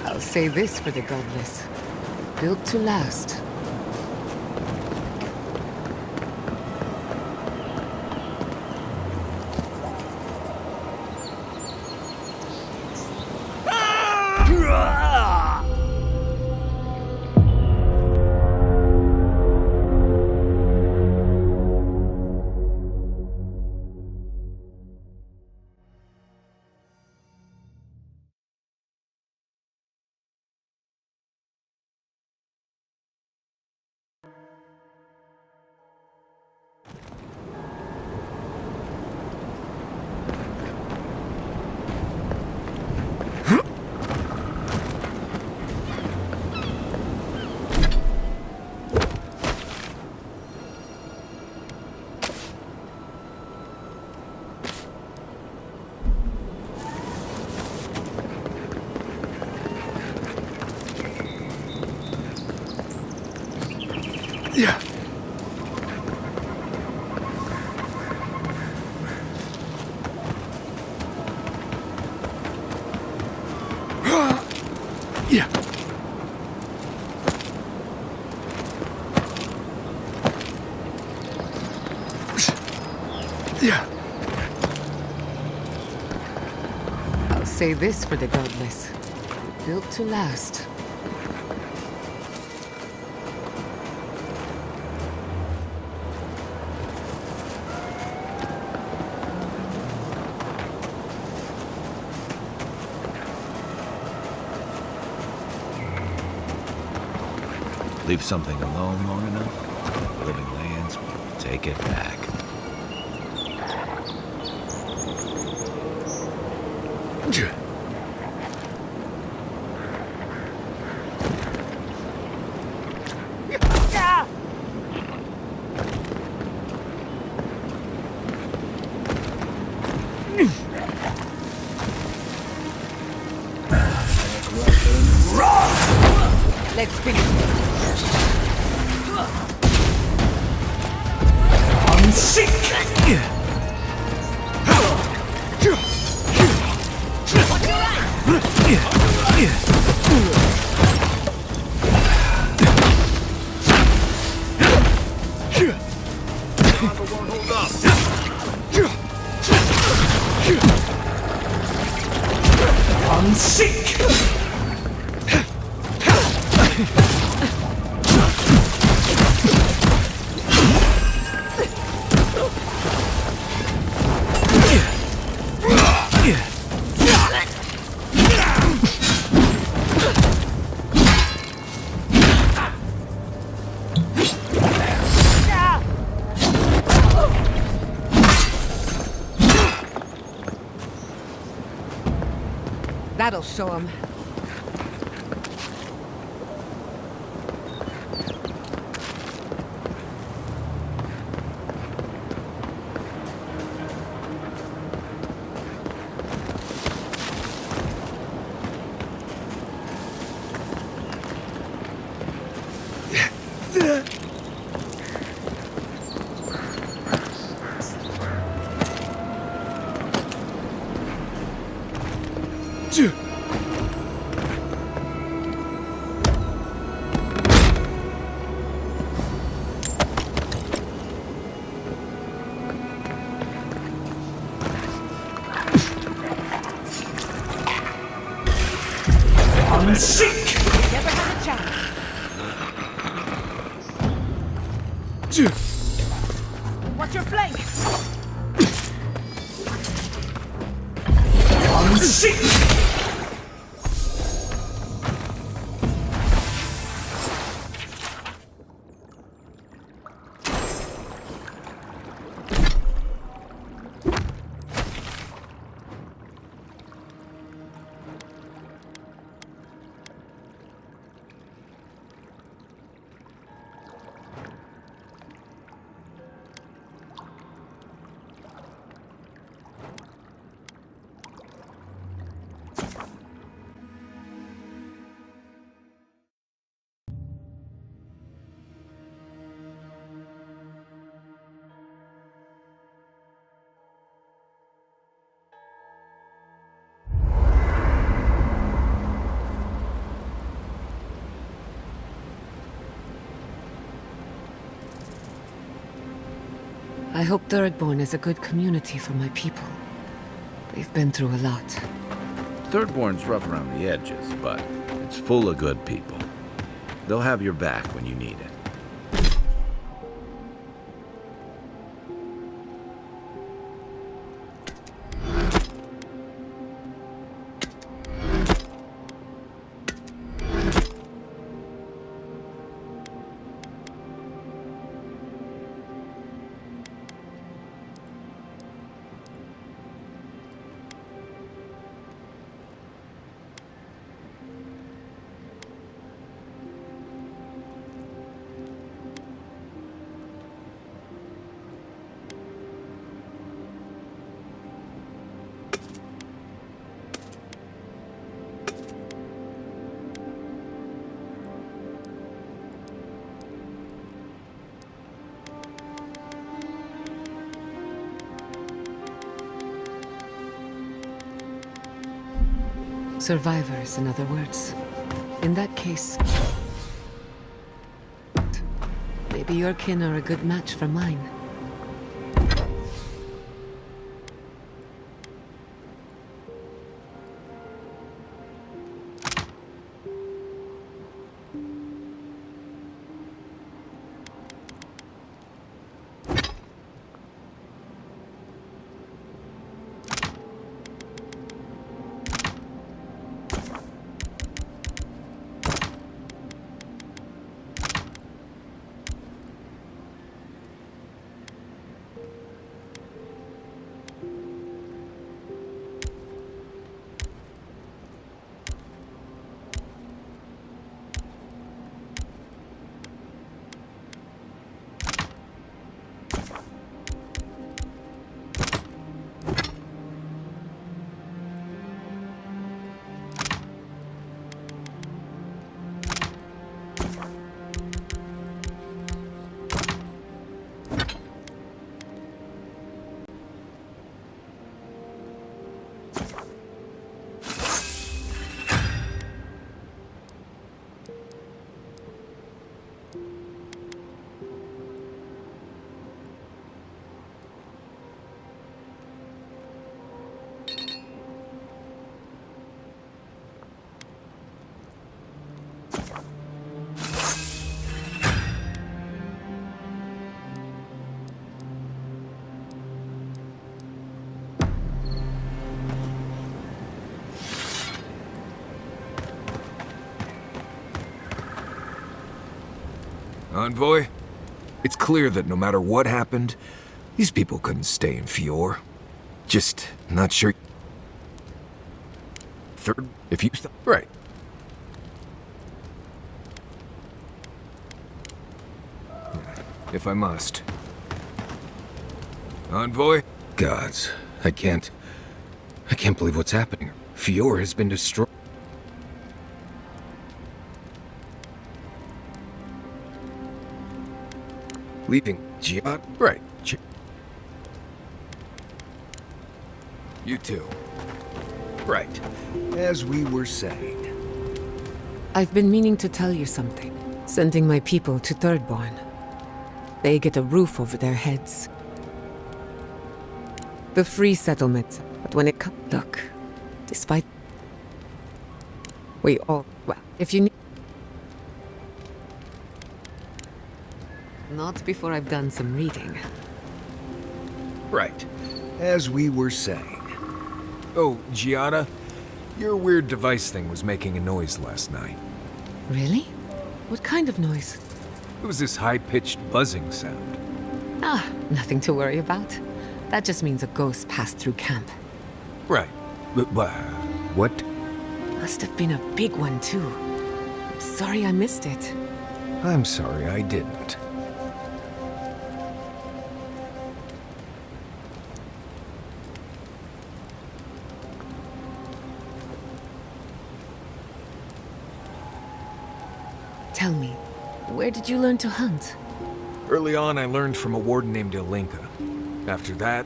Speaker 2: I'll say this for the godless. Built to last.
Speaker 1: Yeah. Yeah. Yeah.
Speaker 2: I'll say this for the godless. Built to last.
Speaker 3: Leave something alone long enough, living lands will take it back.
Speaker 2: Let's finish this. That'll show him. Never had a chance. Watch your flank. I hope Thirdborn is a good community for my people. They've been through a lot.
Speaker 3: Thirdborn's rough around the edges, but it's full of good people. They'll have your back when you need it.
Speaker 2: Survivors, in other words. In that case, maybe your kin are a good match for mine.
Speaker 13: Envoy, it's clear that no matter what happened, these people couldn't stay in Fior. Just not sure. Third, if you stop. Right. If I must. Envoy? Gods, I can't believe what's happening. Fior has been destroyed. Leaving Giat? Right. You too. Right. As we were saying.
Speaker 2: I've been meaning to tell you something. Sending my people to Thirdborn. They get a roof over their heads. The free settlement. But when it comes... Look, despite... We all... Well, if you need... Not before I've done some reading.
Speaker 13: Right. As we were saying. Oh, Giada, your weird device thing was making a noise last night.
Speaker 2: Really? What kind of noise?
Speaker 13: It was this high-pitched buzzing sound.
Speaker 2: Ah, nothing to worry about. That just means a ghost passed through camp.
Speaker 13: Right. But, what?
Speaker 2: Must have been a big one, too. I'm sorry I missed it.
Speaker 13: I'm sorry I didn't.
Speaker 2: Tell me, where did you learn to hunt?
Speaker 13: Early on, I learned from a warden named Ilinka. After that,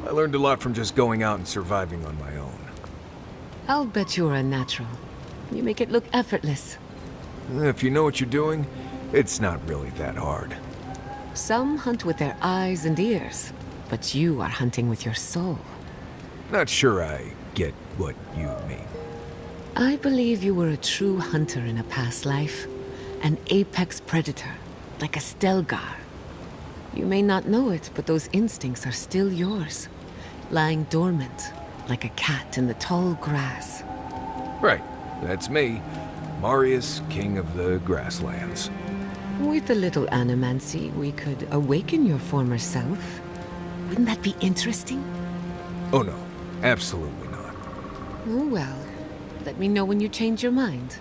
Speaker 13: I learned a lot from just going out and surviving on my own.
Speaker 2: I'll bet you're a natural. You make it look effortless.
Speaker 13: If you know what you're doing, it's not really that hard.
Speaker 2: Some hunt with their eyes and ears, but you are hunting with your soul.
Speaker 13: Not sure I get what you mean.
Speaker 2: I believe you were a true hunter in a past life. An apex predator, like a Stelgar. You may not know it, but those instincts are still yours. Lying dormant, like a cat in the tall grass.
Speaker 13: Right, that's me. Marius, king of the grasslands.
Speaker 2: With a little animancy, we could awaken your former self. Wouldn't that be interesting?
Speaker 13: Oh no, absolutely not.
Speaker 2: Oh well, let me know when you change your mind.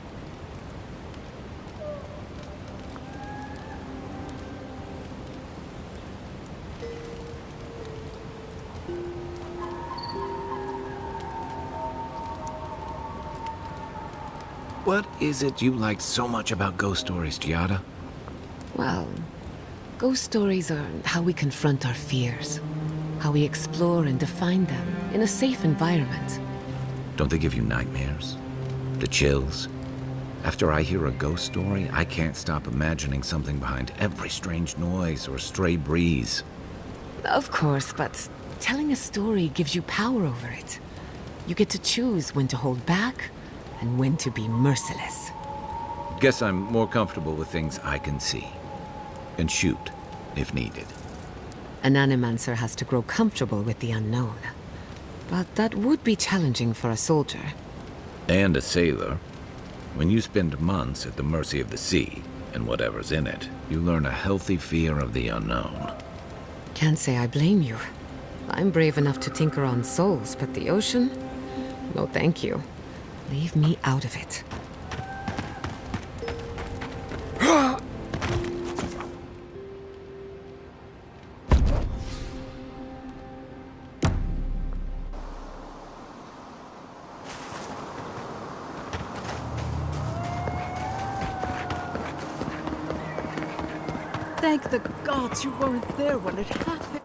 Speaker 3: What is it you like so much about ghost stories, Giada?
Speaker 2: Well, ghost stories are how we confront our fears. How we explore and define them in a safe environment.
Speaker 3: Don't they give you nightmares? The chills? After I hear a ghost story, I can't stop imagining something behind every strange noise or stray breeze.
Speaker 2: Of course, but telling a story gives you power over it. You get to choose when to hold back and when to be merciless.
Speaker 3: Guess I'm more comfortable with things I can see. And shoot, if needed.
Speaker 2: An animancer has to grow comfortable with the unknown. But that would be challenging for a soldier.
Speaker 3: And a sailor. When you spend months at the mercy of the sea, and whatever's in it, you learn a healthy fear of the unknown.
Speaker 2: Can't say I blame you. I'm brave enough to tinker on souls, but the ocean? No thank you. Leave me out of it.
Speaker 12: Thank the gods you weren't there when it happened.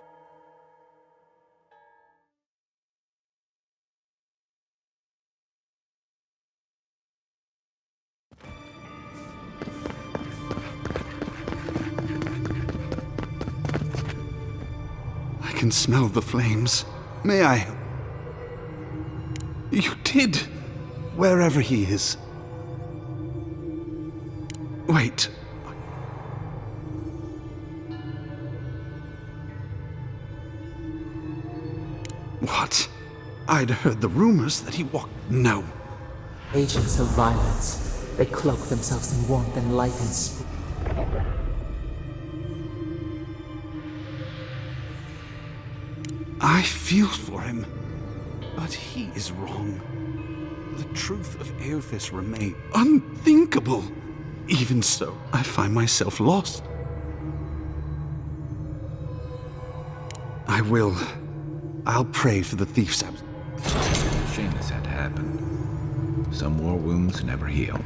Speaker 1: I can smell the flames. May I? You did! Wherever he is. Wait. What? I'd heard the rumors that he walked... No.
Speaker 4: Agents of violence. They cloak themselves in warmth and light and
Speaker 14: I feel for him, but he is wrong. The truth of Eothas remains unthinkable. Even so, I find myself lost. I'll pray for the thief's absence.
Speaker 3: Shame this had to happen. Some war wounds never heal.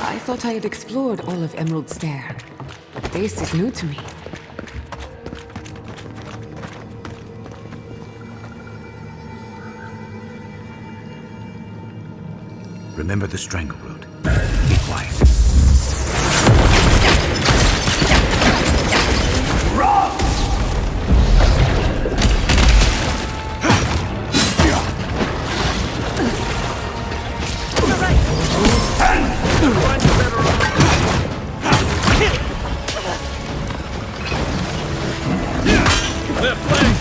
Speaker 2: I thought I had explored all of Emerald Stair, but this is new to me.
Speaker 3: Remember the strangle root. Be quiet.
Speaker 13: Left leg!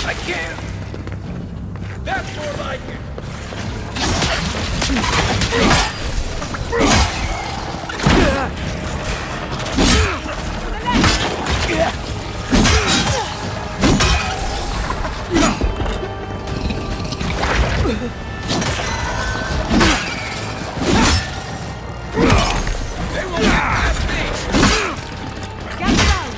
Speaker 13: I can't! That's more like it! They will get past me!
Speaker 10: Get down!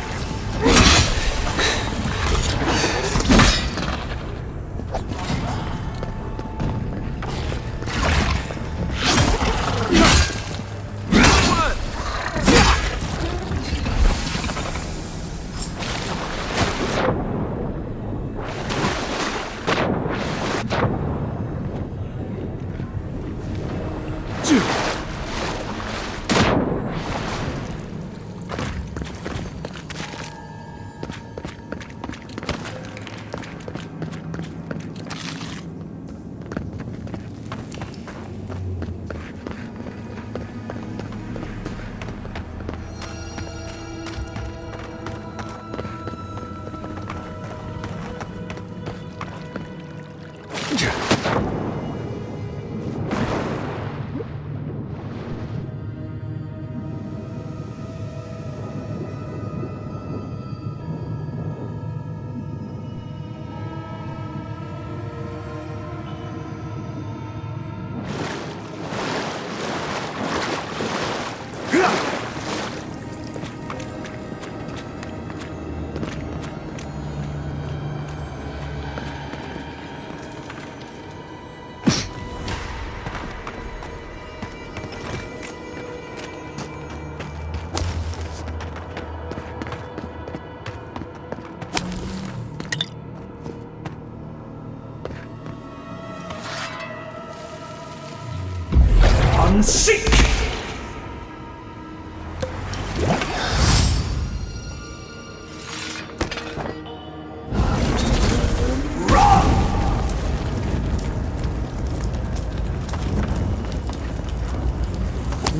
Speaker 1: Seek!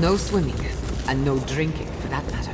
Speaker 2: No swimming, and no drinking for that matter.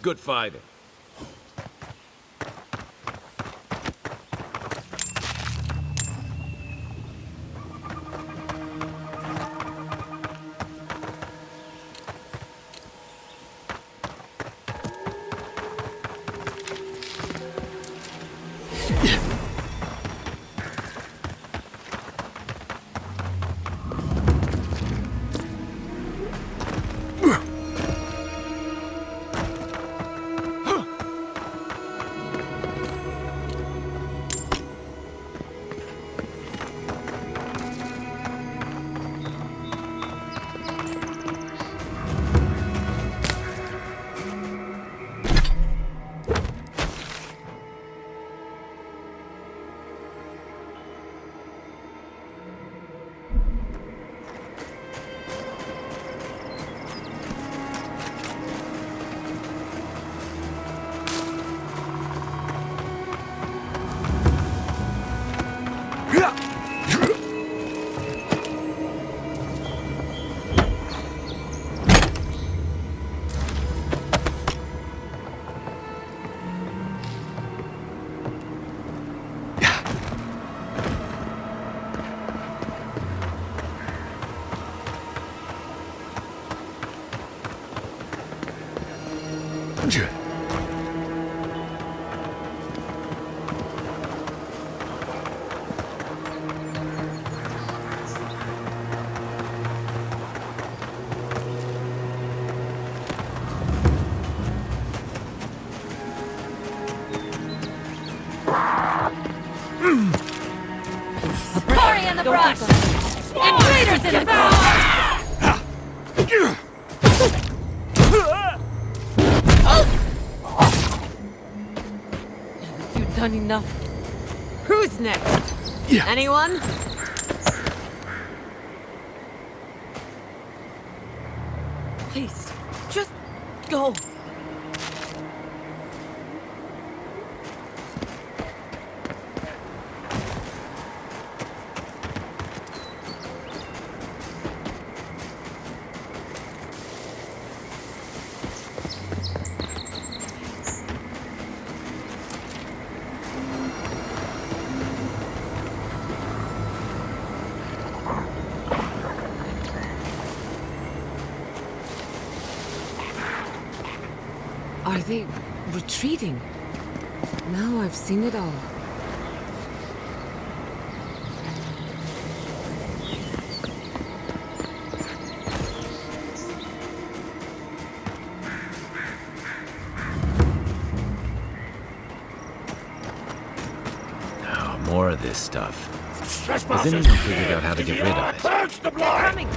Speaker 3: Good fighting.
Speaker 10: Hurry in the brush! Invaders in the brush!
Speaker 2: Have you done enough? Who's next? Anyone? Please, just go. Are they retreating? Now I've seen it all.
Speaker 3: Oh, more of this stuff. Has anyone figured out how to get rid of it?
Speaker 10: They're coming!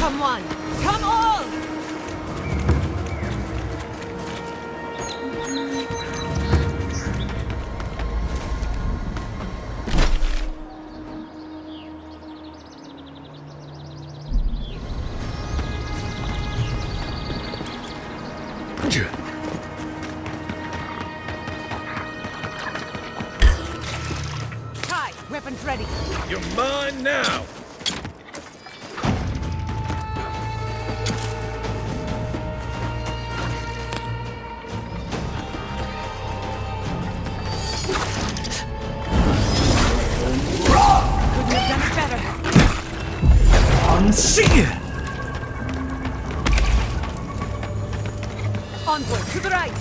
Speaker 9: Come on! Come on! Kai, weapons ready.
Speaker 13: You're mine now!
Speaker 9: Couldn't have done it better.
Speaker 13: See ya!
Speaker 9: Onward, to the right!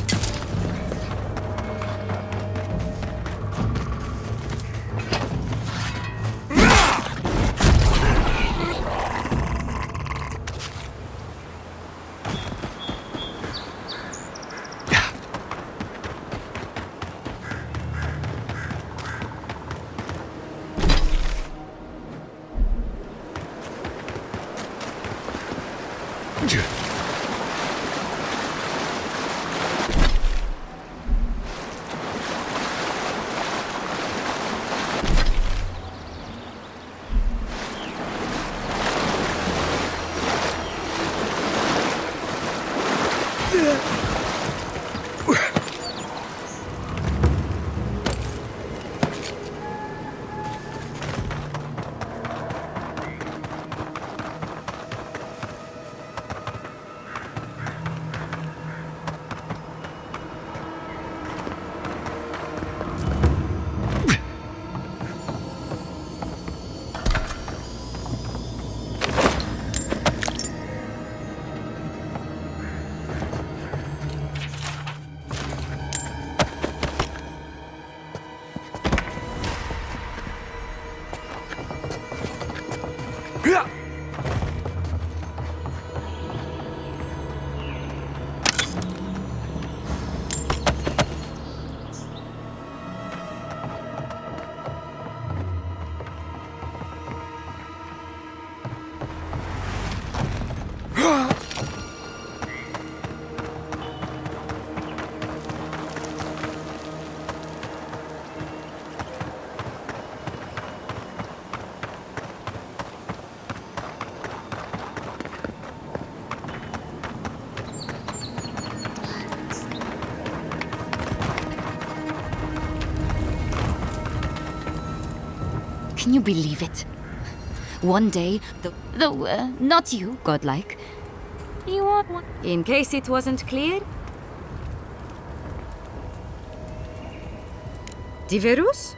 Speaker 10: Can you believe it? One day, not you, godlike. You are one. In case it wasn't clear. Diversos?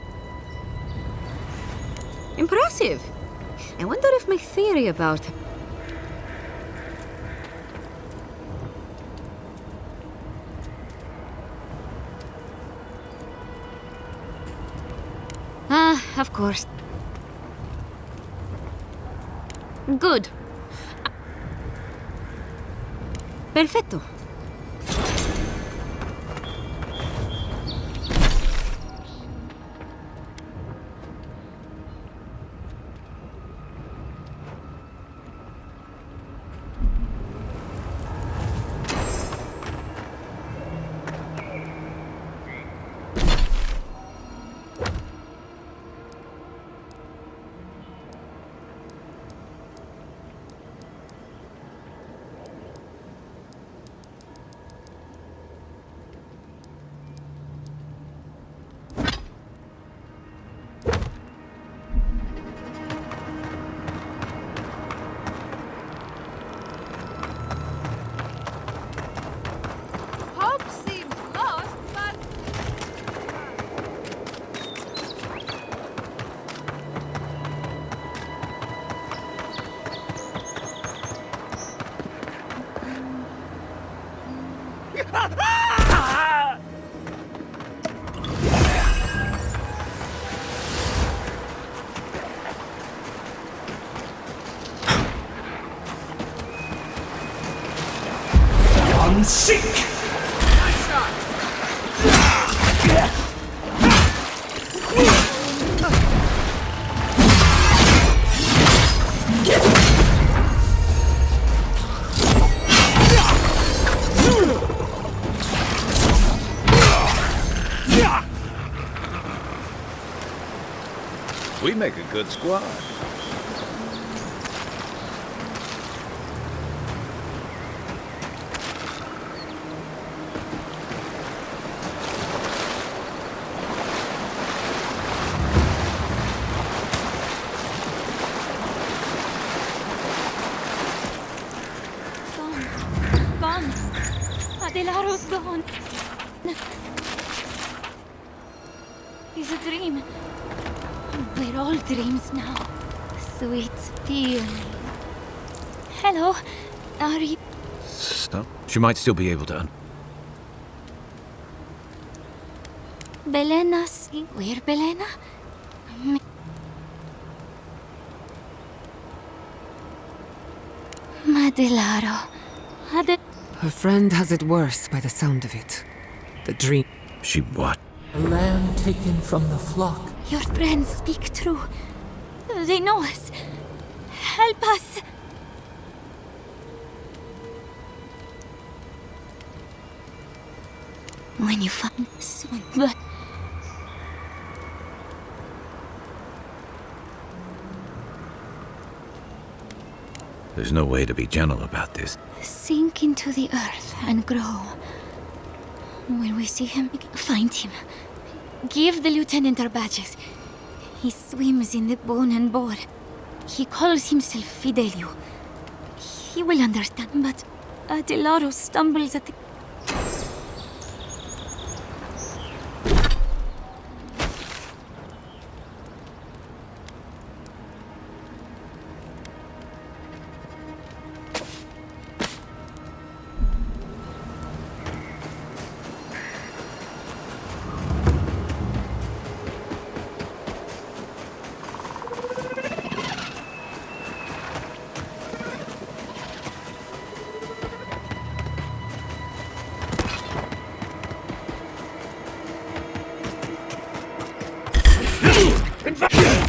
Speaker 10: Impressive. I wonder if my theory about... of course. Good. Perfecto.
Speaker 15: Sick!
Speaker 3: We make a good squad.
Speaker 10: Adelaro's gone. It's a dream. We're all dreams now. Sweet pea. Hello. Are you...
Speaker 3: Stop. She might still be able to...
Speaker 10: Belena, where Belena? Madelaro.
Speaker 2: Her friend has it worse by the sound of it. The dream.
Speaker 3: She what?
Speaker 4: A lamb taken from the flock.
Speaker 10: Your friends speak true. They know us. Help us. When you find soon, but...
Speaker 3: There's no way to be gentle about this.
Speaker 10: Sink into the earth and grow. When we see him, find him. Give the lieutenant our badges. He swims in the bone and boar. He calls himself Fidelio. He will understand, but Adelaro stumbles at the...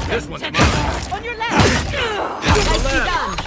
Speaker 15: This one's mine.
Speaker 10: On your left! Nicely done!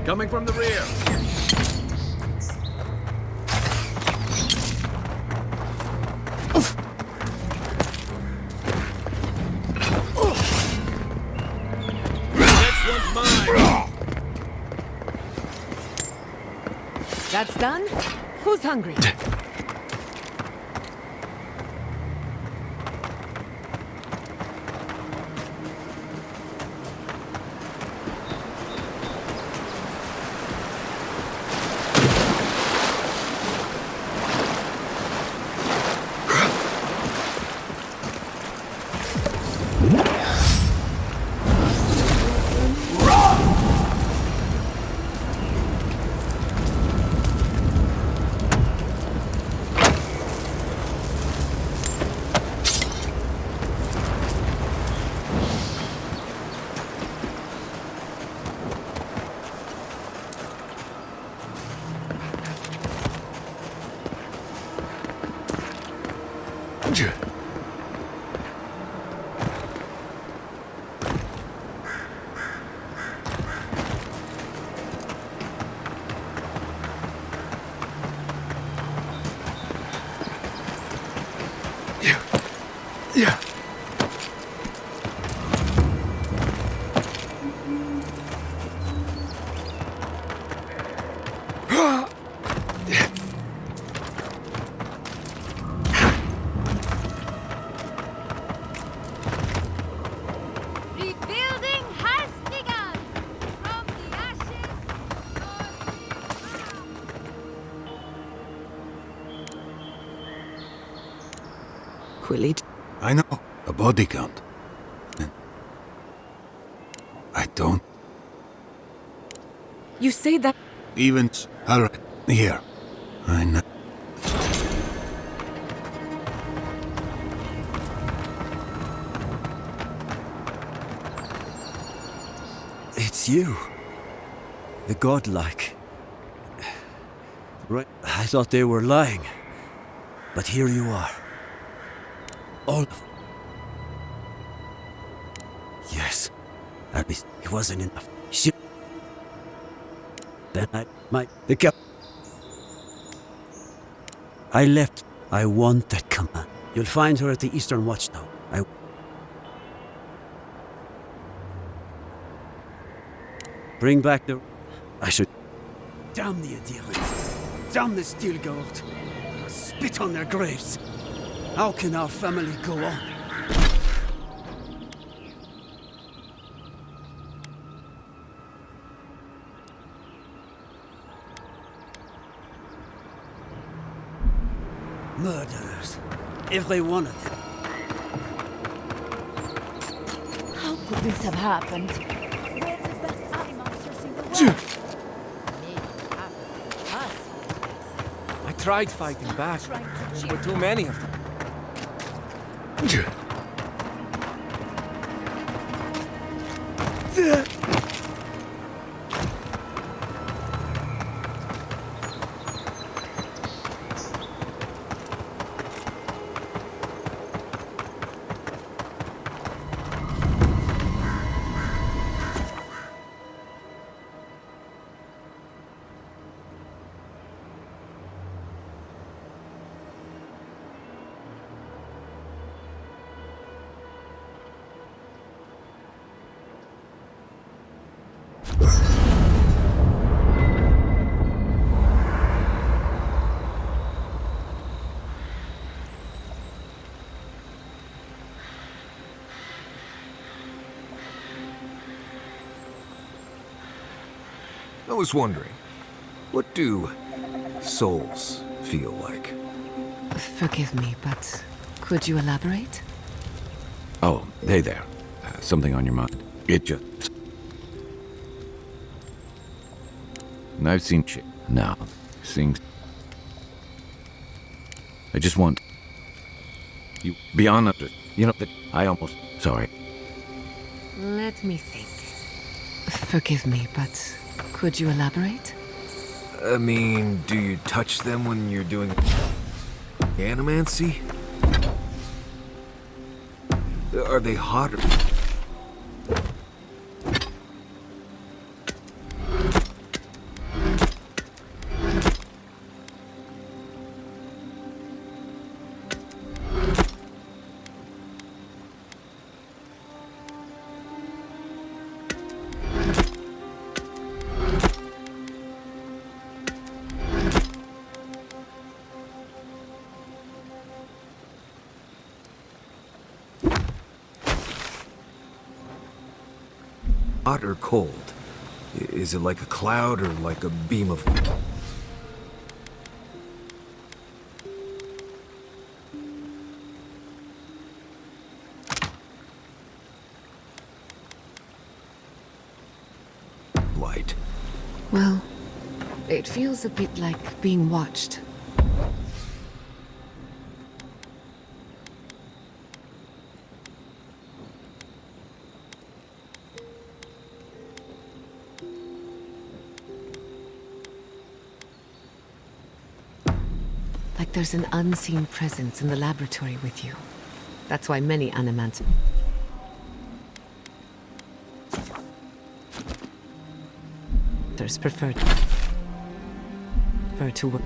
Speaker 3: Coming from the rear.
Speaker 15: This one's mine.
Speaker 2: That's done? Who's hungry?
Speaker 1: Yeah.
Speaker 10: Rebuilding has begun! From the ashes,
Speaker 2: Quilly.
Speaker 1: I know. A body count. I don't.
Speaker 2: You say that.
Speaker 1: Even. Alright. Here. I know.
Speaker 16: It's you. The godlike. Right. I thought they were lying. But here you are. All of them. Yes. At least it wasn't enough. Shit. Then I left. I want that command. You'll find her at the Eastern Watchtower. Bring back the... I should... Damn the idiots. Damn the steel gold. I'll spit on their graves. How can our family go on? Murderers. Every one of them.
Speaker 10: how could this have happened?
Speaker 13: I tried fighting back. There were too many of them. I was wondering, what do souls feel like?
Speaker 2: Forgive me, but could you elaborate?
Speaker 3: Oh, hey there. Something on your mind? It just... I've seen shit. Now, seeing... I just want... You... Beyond that, you know, that I almost... Sorry.
Speaker 2: Let me think. Forgive me, but could you elaborate?
Speaker 13: I mean, do you touch them when you're doing animancy? Are they hotter? hot or cold? Is it like a cloud or like a beam of... light?
Speaker 2: Well, it feels a bit like being watched. Like there's an unseen presence in the laboratory with you. That's why many animants prefer to work.